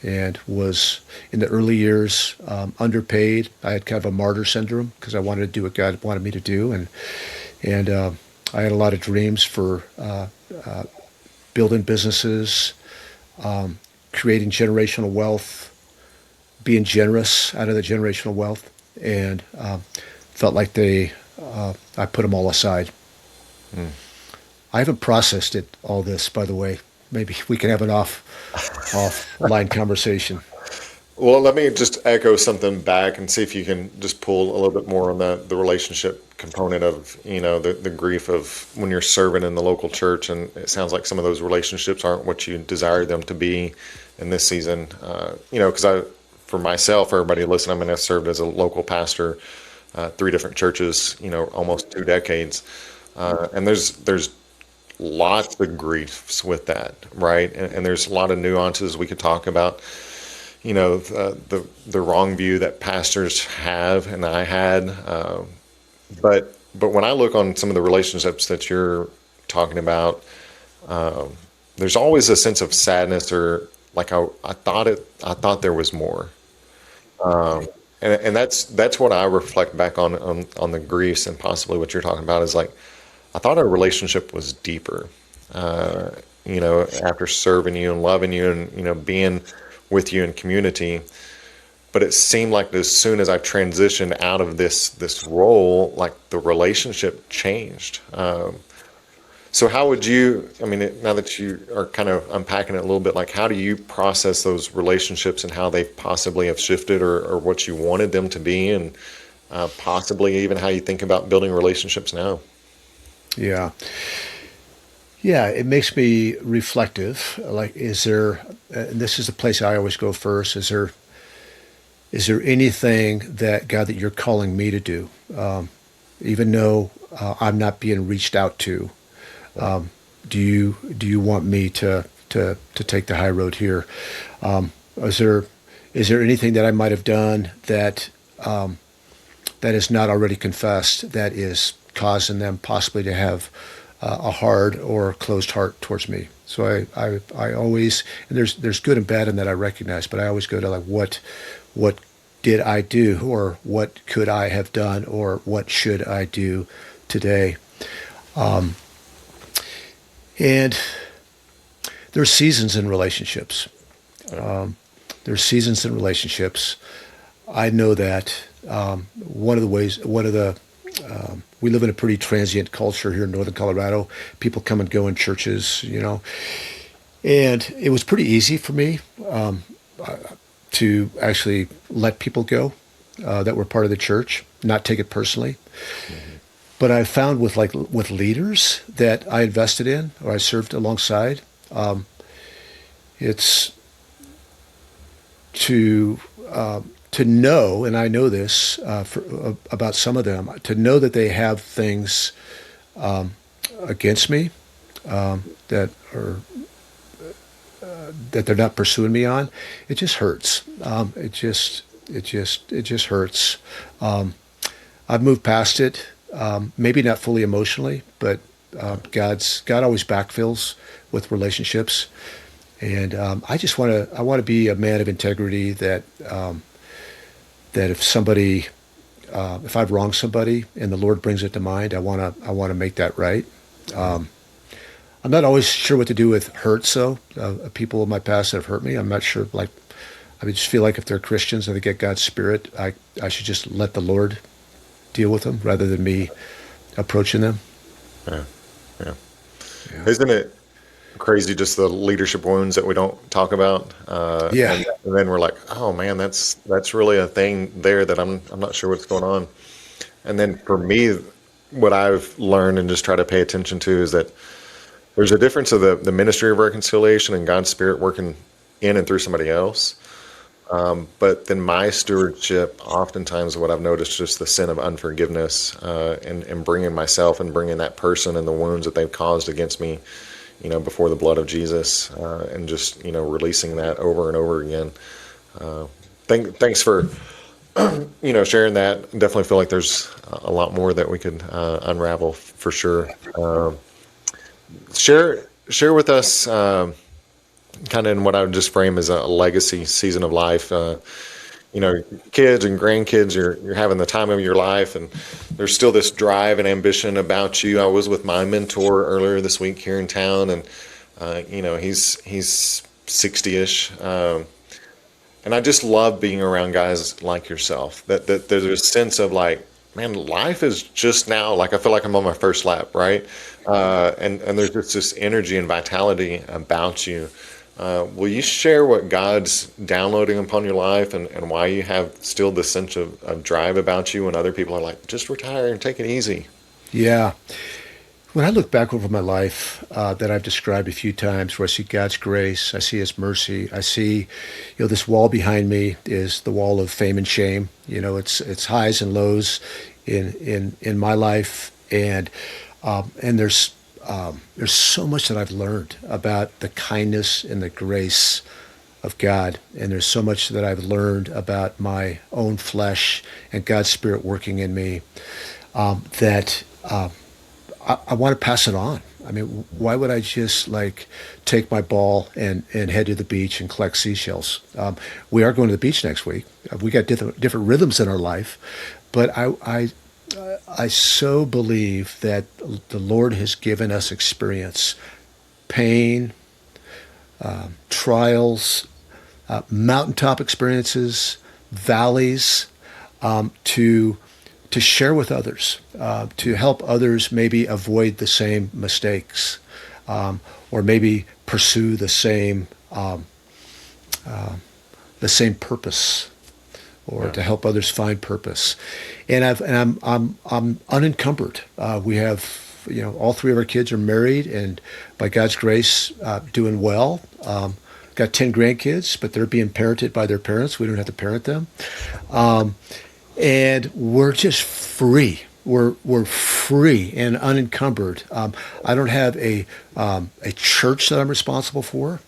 And was in the early years underpaid. I had kind of a martyr syndrome because I wanted to do what God wanted me to do, and I had a lot of dreams for building businesses, creating generational wealth, being generous out of the generational wealth, and felt like I put them all aside. I haven't processed all this, by the way. Maybe we can have an offline conversation. Well, let me just echo something back and see if you can just pull a little bit more on the relationship component of, the grief of when you're serving in the local church. And it sounds like some of those relationships aren't what you desire them to be in this season. Because for myself, everybody listening, I mean, I served as a local pastor, 3 different churches, almost 2 decades. And there's lots of griefs with that, right? And there's a lot of nuances we could talk about. The wrong view that pastors have and I had. But when I look on some of the relationships that you're talking about, there's always a sense of sadness or like I thought there was more. And that's what I reflect back on the griefs and possibly what you're talking about is like, I thought our relationship was deeper, after serving you and loving you and, being with you in community. But it seemed like as soon as I transitioned out of this role, like the relationship changed. So how would you, now that you are kind of unpacking it a little bit, like how do you process those relationships and how they possibly have shifted or what you wanted them to be and possibly even how you think about building relationships now? Yeah. Yeah, it makes me reflective. Like, and this is the place I always go first, is there anything that you're calling me to do? Even though I'm not being reached out to, do you want me to take the high road here? Is there anything that I might have done that is not already confessed that is causing them possibly to have a hard or closed heart towards me? So I always, and there's good and bad in that I recognize, but I always go to like what did I do, or what could I have done, or what should I do today? And there's seasons in relationships. There's seasons in relationships. I know that we live in a pretty transient culture here in Northern Colorado. People come and go in churches, and it was pretty easy for me to actually let people go that were part of the church, not take it personally. Mm-hmm. But I found with leaders that I invested in or I served alongside, it's to know, and I know this about some of them, to know that they have things against me that they're not pursuing me on. It just hurts. It just hurts. I've moved past it. Maybe not fully emotionally, but God always backfills with relationships, and I want to be a man of integrity that if I've wronged somebody and the Lord brings it to mind, I want to make that right. I'm not always sure what to do with hurts, though. People in my past that have hurt me, I'm not sure. Like, I just feel like if they're Christians and they get God's Spirit, I should just let the Lord deal with them rather than me approaching them. Yeah. Isn't it crazy just the leadership wounds that we don't talk about? And then we're like, oh man, that's really a thing there that I'm not sure what's going on. And then for me, what I've learned and just try to pay attention to is that there's a difference of the ministry of reconciliation and God's Spirit working in and through somebody else. But then my stewardship, oftentimes what I've noticed, just the sin of unforgiveness, and bringing myself and bringing that person and the wounds that they've caused against me, before the blood of Jesus, and just, releasing that over and over again. Thanks for, sharing that. Definitely feel like there's a lot more that we could unravel for sure. Share with us, kind of in what I would just frame as a legacy season of life. Kids and grandkids, you're having the time of your life, and there's still this drive and ambition about you. I was with my mentor earlier this week here in town, and he's 60-ish, and I just love being around guys like yourself. That there's a sense of like, man, life is just now. Like I feel like I'm on my first lap, right? And there's just this energy and vitality about you. Will you share what God's downloading upon your life, and why you have still this sense of drive about you when other people are like, just retire and take it easy? Yeah. When I look back over my life, that I've described a few times, where I see God's grace, I see His mercy, I see, this wall behind me is the wall of fame and shame. It's highs and lows in my life, and there's so much that I've learned about the kindness and the grace of God, and there's so much that I've learned about my own flesh and God's Spirit working in me, that I want to pass it on. I mean, why would I just take my ball and head to the beach and collect seashells? We are going to the beach next week. We got different rhythms in our life, but I so believe that the Lord has given us experience, pain, trials, mountaintop experiences, valleys, to share with others, to help others maybe avoid the same mistakes, or maybe pursue the same purpose, or to help others find purpose. And I'm unencumbered. We have, all three of our kids are married, and by God's grace, doing well. Got 10 grandkids, but they're being parented by their parents. We don't have to parent them. And we're just free. We're free and unencumbered. I don't have a church that I'm responsible for.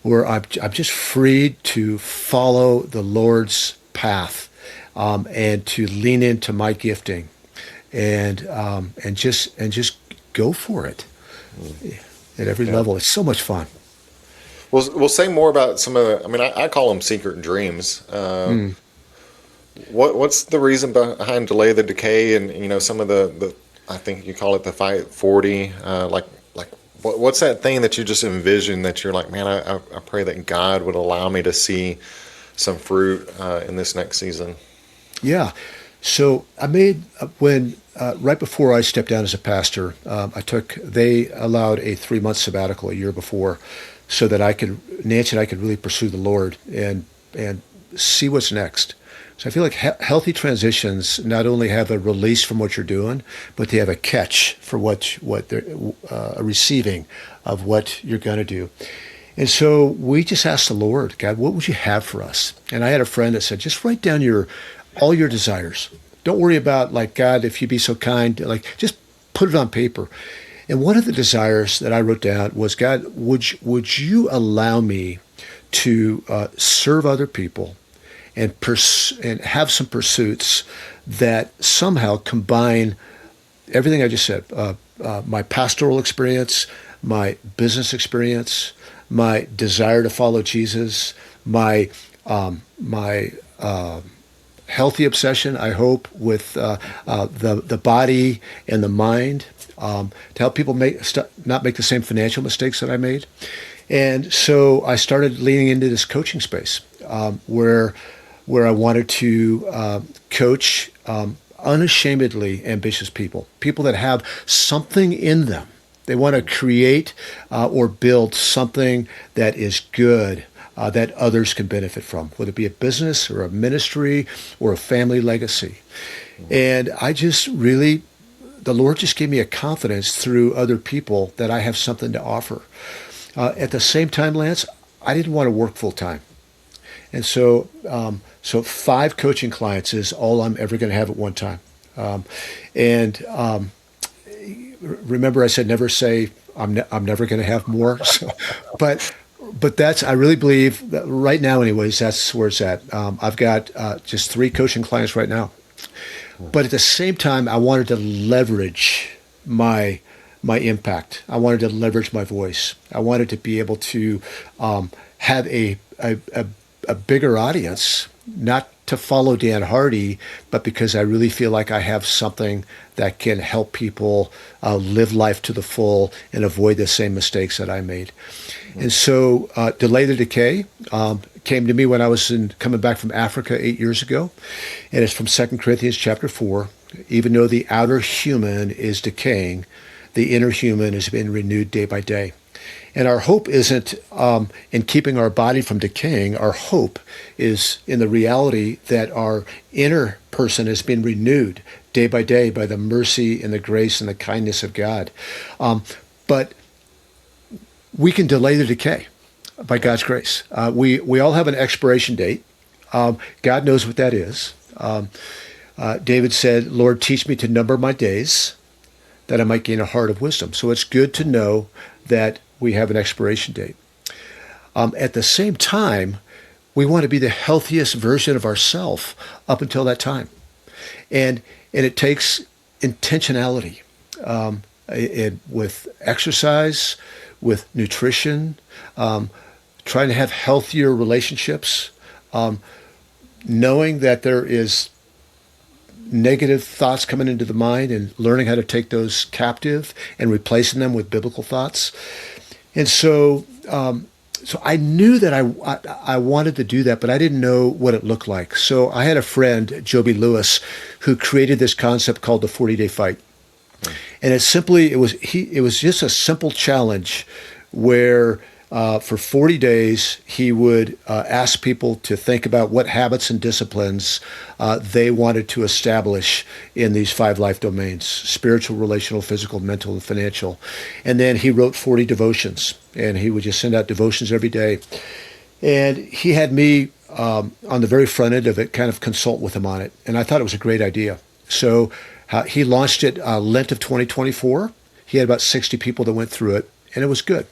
Where I'm just free to follow the Lord's path, and to lean into my gifting, and just go for it at every level. It's so much fun. We'll say more about some of the. I mean, I call them secret dreams. What's the reason behind Delay the Decay, and some of the I think you call it the 540, what's that thing that you just envision that you're like, man, I pray that God would allow me to see some fruit in this next season? Yeah. So I made, right before I stepped down as a pastor, they allowed a 3-month sabbatical a year before, so that Nancy and I could really pursue the Lord and see what's next. So I feel like healthy transitions not only have a release from what you're doing, but they have a catch for what they're receiving of what you're going to do. And so we just asked the Lord, God, what would you have for us? And I had a friend that said, just write down all your desires. Don't worry about God, if you'd be so kind, just put it on paper. And one of the desires that I wrote down was, God, would you allow me to serve other people, and have some pursuits that somehow combine everything I just said, my pastoral experience, my business experience, my desire to follow Jesus, my healthy obsession, I hope, with the body and the mind, to help people not make the same financial mistakes that I made. And so I started leaning into this coaching space, where I wanted to coach unashamedly ambitious people that have something in them. They want to create or build something that is good, that others can benefit from, whether it be a business or a ministry or a family legacy. And I just really, the Lord just gave me a confidence through other people that I have something to offer. At the same time, Lance, I didn't want to work full time. And so 5 coaching clients is all I'm ever going to have at one time. And remember, I said never say I'm never going to have more. So, but that's I really believe that right now, anyways, that's where it's at. I've got just 3 coaching clients right now. But at the same time, I wanted to leverage my impact. I wanted to leverage my voice. I wanted to be able to have a bigger audience, not to follow Dan Harty, but because I really feel like I have something that can help people live life to the full and avoid the same mistakes that I made. And so Delay the Decay came to me when I was coming back from Africa 8 years ago. And it's from 2 Corinthians chapter 4. Even though the outer human is decaying, the inner human is being renewed day by day. And our hope isn't in keeping our body from decaying. Our hope is in the reality that our inner person has been renewed day by day by the mercy and the grace and the kindness of God. But we can delay the decay by God's grace. We all have an expiration date. God knows what that is. David said, Lord, teach me to number my days that I might gain a heart of wisdom. So it's good to know that we have an expiration date. At the same time, we want to be the healthiest version of ourselves up until that time. And it takes intentionality with exercise, with nutrition, trying to have healthier relationships, knowing that there is negative thoughts coming into the mind and learning how to take those captive and replacing them with biblical thoughts. And so I knew that I wanted to do that, but I didn't know what it looked like. So I had a friend, Joby Lewis, who created this concept called the 40-day fight. And it was just a simple challenge where for 40 days, he would ask people to think about what habits and disciplines they wanted to establish in these 5 life domains: spiritual, relational, physical, mental, and financial. And then he wrote 40 devotions, and he would just send out devotions every day. And he had me on the very front end of it, kind of consult with him on it. And I thought it was a great idea. So he launched it Lent of 2024. He had about 60 people that went through it, and it was good.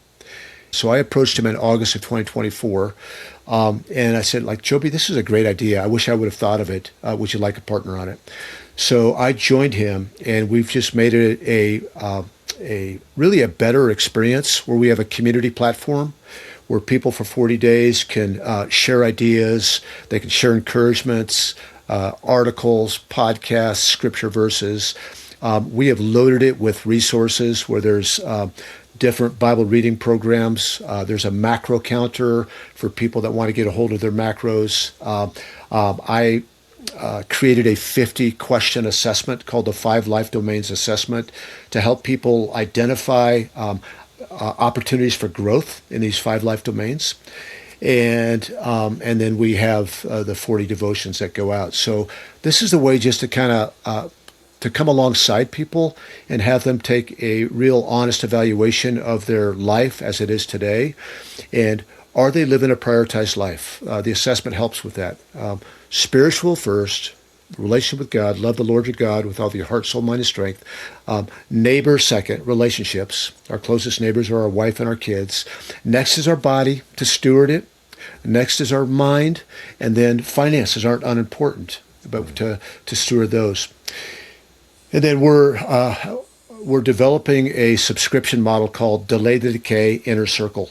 So I approached him in August of 2024, and I said, Joby, this is a great idea. I wish I would have thought of it. Would you like a partner on it? So I joined him, and we've just made it a really a better experience where we have a community platform where people for 40 days can share ideas. They can share encouragements, articles, podcasts, scripture verses. We have loaded it with resources where there's different Bible reading programs. There's a macro counter for people that want to get a hold of their macros. I created a 50-question assessment called the 5 Life Domains Assessment to help people identify opportunities for growth in these 5 life domains. And then we have the 40 devotions that go out. So this is the way just to kind of to come alongside people and have them take a real honest evaluation of their life as it is today. And are they living a prioritized life? The assessment helps with that. Spiritual first, relationship with God, love the Lord your God with all your heart, soul, mind, and strength. Neighbor second, relationships. Our closest neighbors are our wife and our kids. Next is our body, to steward it. Next is our mind. And then finances aren't unimportant, but to steward those. And then we're developing a subscription model called Delay the Decay Inner Circle,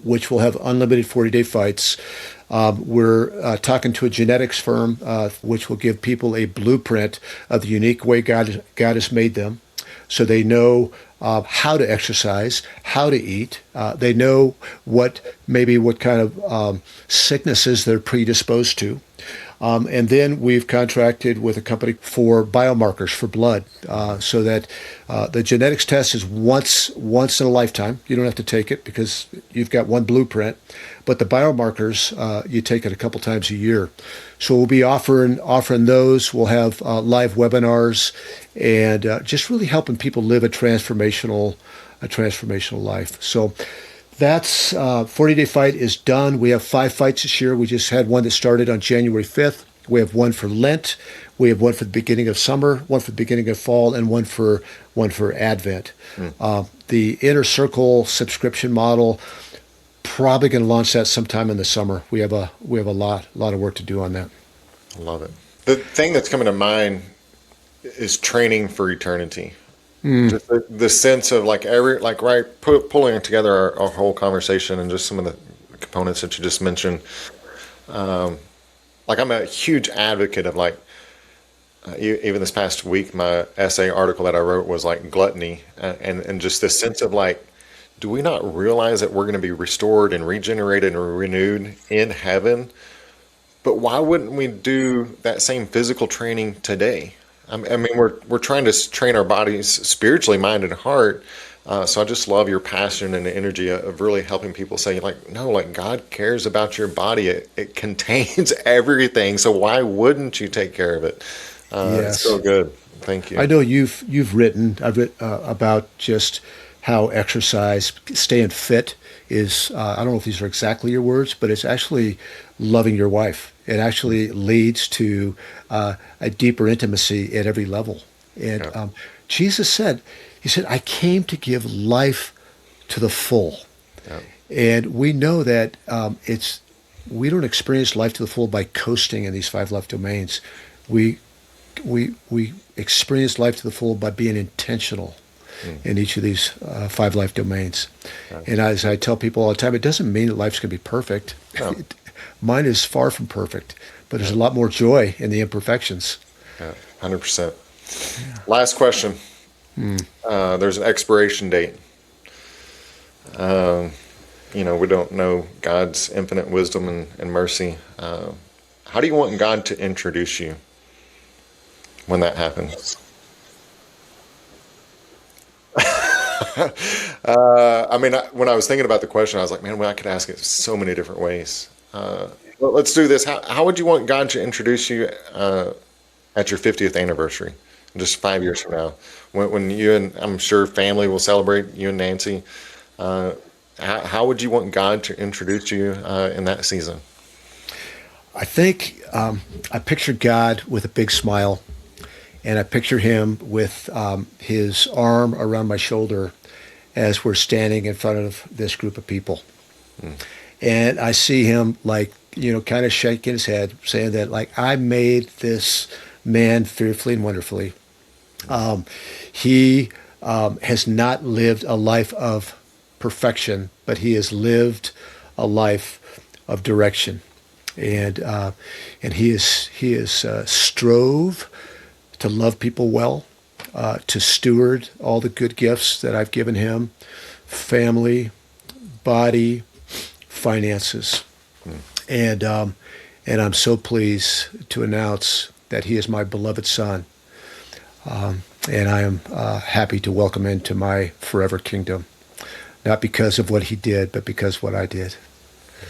which will have unlimited 40-day fights. We're talking to a genetics firm, which will give people a blueprint of the unique way God has made them, so they know how to exercise, how to eat. They know what kind of sicknesses they're predisposed to. And then we've contracted with a company for biomarkers for blood, so that the genetics test is once in a lifetime. You don't have to take it because you've got one blueprint. But the biomarkers, you take it a couple times a year. So we'll be offering those. We'll have live webinars and just really helping people live a transformational life. So that's 40-day fight is done. We have 5 fights this year. We just had one that started on January 5th. We have one for Lent. We have one for the beginning of summer, one for the beginning of fall, and one for Advent. The Inner Circle subscription model, probably going to launch that sometime in the summer. We have a lot of work to do on that. I love it. The thing that's coming to mind is training for eternity. Just the sense of pulling together our whole conversation and just some of the components that you just mentioned. I'm a huge advocate of even this past week, my essay article that I wrote was gluttony, and just this sense of do we not realize that we're going to be restored and regenerated and renewed in heaven? But why wouldn't we do that same physical training today? I mean, we're trying to train our bodies spiritually, mind, and heart. So I just love your passion and the energy of really helping people say, no, God cares about your body. It contains everything. So why wouldn't you take care of it? Yes. It's so good. Thank you. I know I've written about just how exercise, staying fit is, I don't know if these are exactly your words, but it's actually loving your wife. It actually leads to a deeper intimacy at every level. And Jesus said, I came to give life to the full. Yeah. And we know that we don't experience life to the full by coasting in these 5 life domains. We experience life to the full by being intentional in each of these 5 life domains. Okay. And as I tell people all the time, it doesn't mean that life's going to be perfect. No. Mine is far from perfect, but there's a lot more joy in the imperfections. Yeah, 100%. Yeah. Last question. There's an expiration date. We don't know God's infinite wisdom and mercy. How do you want God to introduce you when that happens? When I was thinking about the question, I was like, man, I could ask it so many different ways. Let's do this. How would you want God to introduce you at your 50th anniversary, just 5 years from now, when you and I'm sure family will celebrate, you and Nancy? How would you want God to introduce you in that season? I think I picture God with a big smile, and I picture him with his arm around my shoulder as we're standing in front of this group of people. And I see him kind of shaking his head, saying that I made this man fearfully and wonderfully. He has not lived a life of perfection, but he has lived a life of direction. And he is strove to love people well, to steward all the good gifts that I've given him, family, body, finances. And I'm so pleased to announce that he is my beloved son. And I am happy to welcome him into my forever kingdom, not because of what he did, but because of what I did.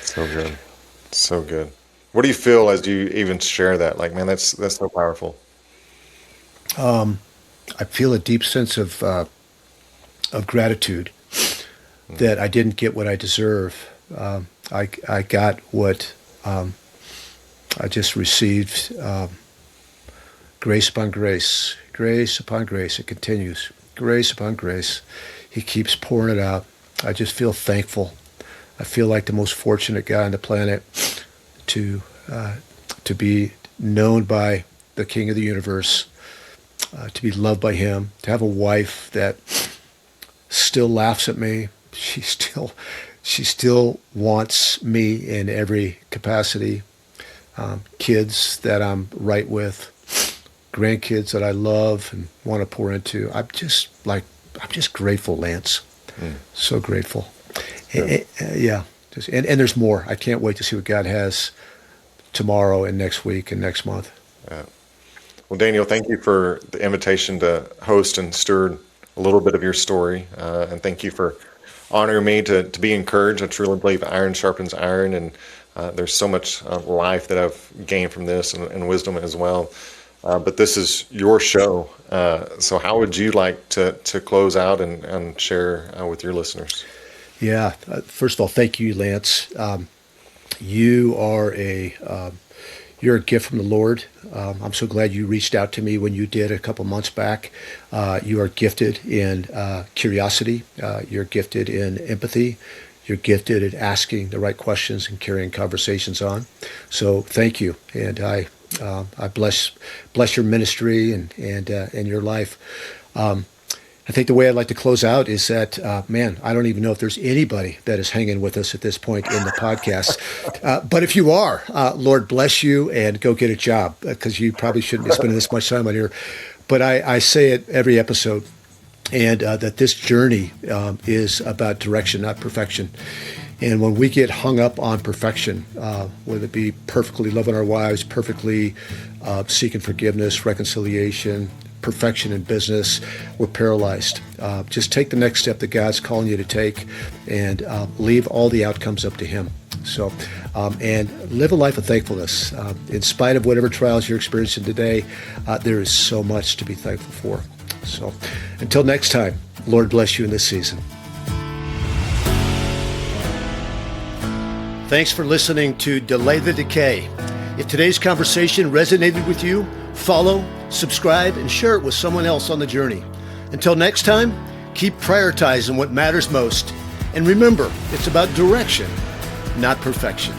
So good. So good. What do you feel as you even share that? Man, that's so powerful. I feel a deep sense of gratitude that I didn't get what I deserve. I got what I just received. Grace upon grace, grace upon grace. It continues. Grace upon grace. He keeps pouring it out. I just feel thankful. I feel like the most fortunate guy on the planet to be known by the King of the universe, to be loved by him, to have a wife that still laughs at me. She still wants me in every capacity. Kids that I'm right with, grandkids that I love and want to pour into. I'm just grateful, Lance. So grateful. Yeah. And there's more. I can't wait to see what God has tomorrow and next week and next month. Well, Daniel, thank you for the invitation to host and steward a little bit of your story. And thank you for honoring me to be encouraged. I truly believe iron sharpens iron, and there's so much life that I've gained from this and wisdom as well. But this is your show. So how would you like to close out and share with your listeners? Yeah. First of all, thank you, Lance. You are you're a gift from the Lord. I'm so glad you reached out to me when you did a couple months back. You are gifted in curiosity. You're gifted in empathy. You're gifted at asking the right questions and carrying conversations on. So thank you, and I bless your ministry and your life. I think the way I'd like to close out is that, I don't even know if there's anybody that is hanging with us at this point in the podcast. But if you are, Lord bless you, and go get a job, because you probably shouldn't be spending this much time on here. But I say it every episode, and that this journey is about direction, not perfection. And when we get hung up on perfection, whether it be perfectly loving our wives, perfectly seeking forgiveness, reconciliation, perfection in business, we're paralyzed. Just take the next step that God's calling you to take, and leave all the outcomes up to Him. So, and live a life of thankfulness. In spite of whatever trials you're experiencing today, there is so much to be thankful for. So until next time, Lord bless you in this season. Thanks for listening to Delay the Decay. If today's conversation resonated with you, follow, subscribe, and share it with someone else on the journey. Until next time, keep prioritizing what matters most. And remember, it's about direction, not perfection.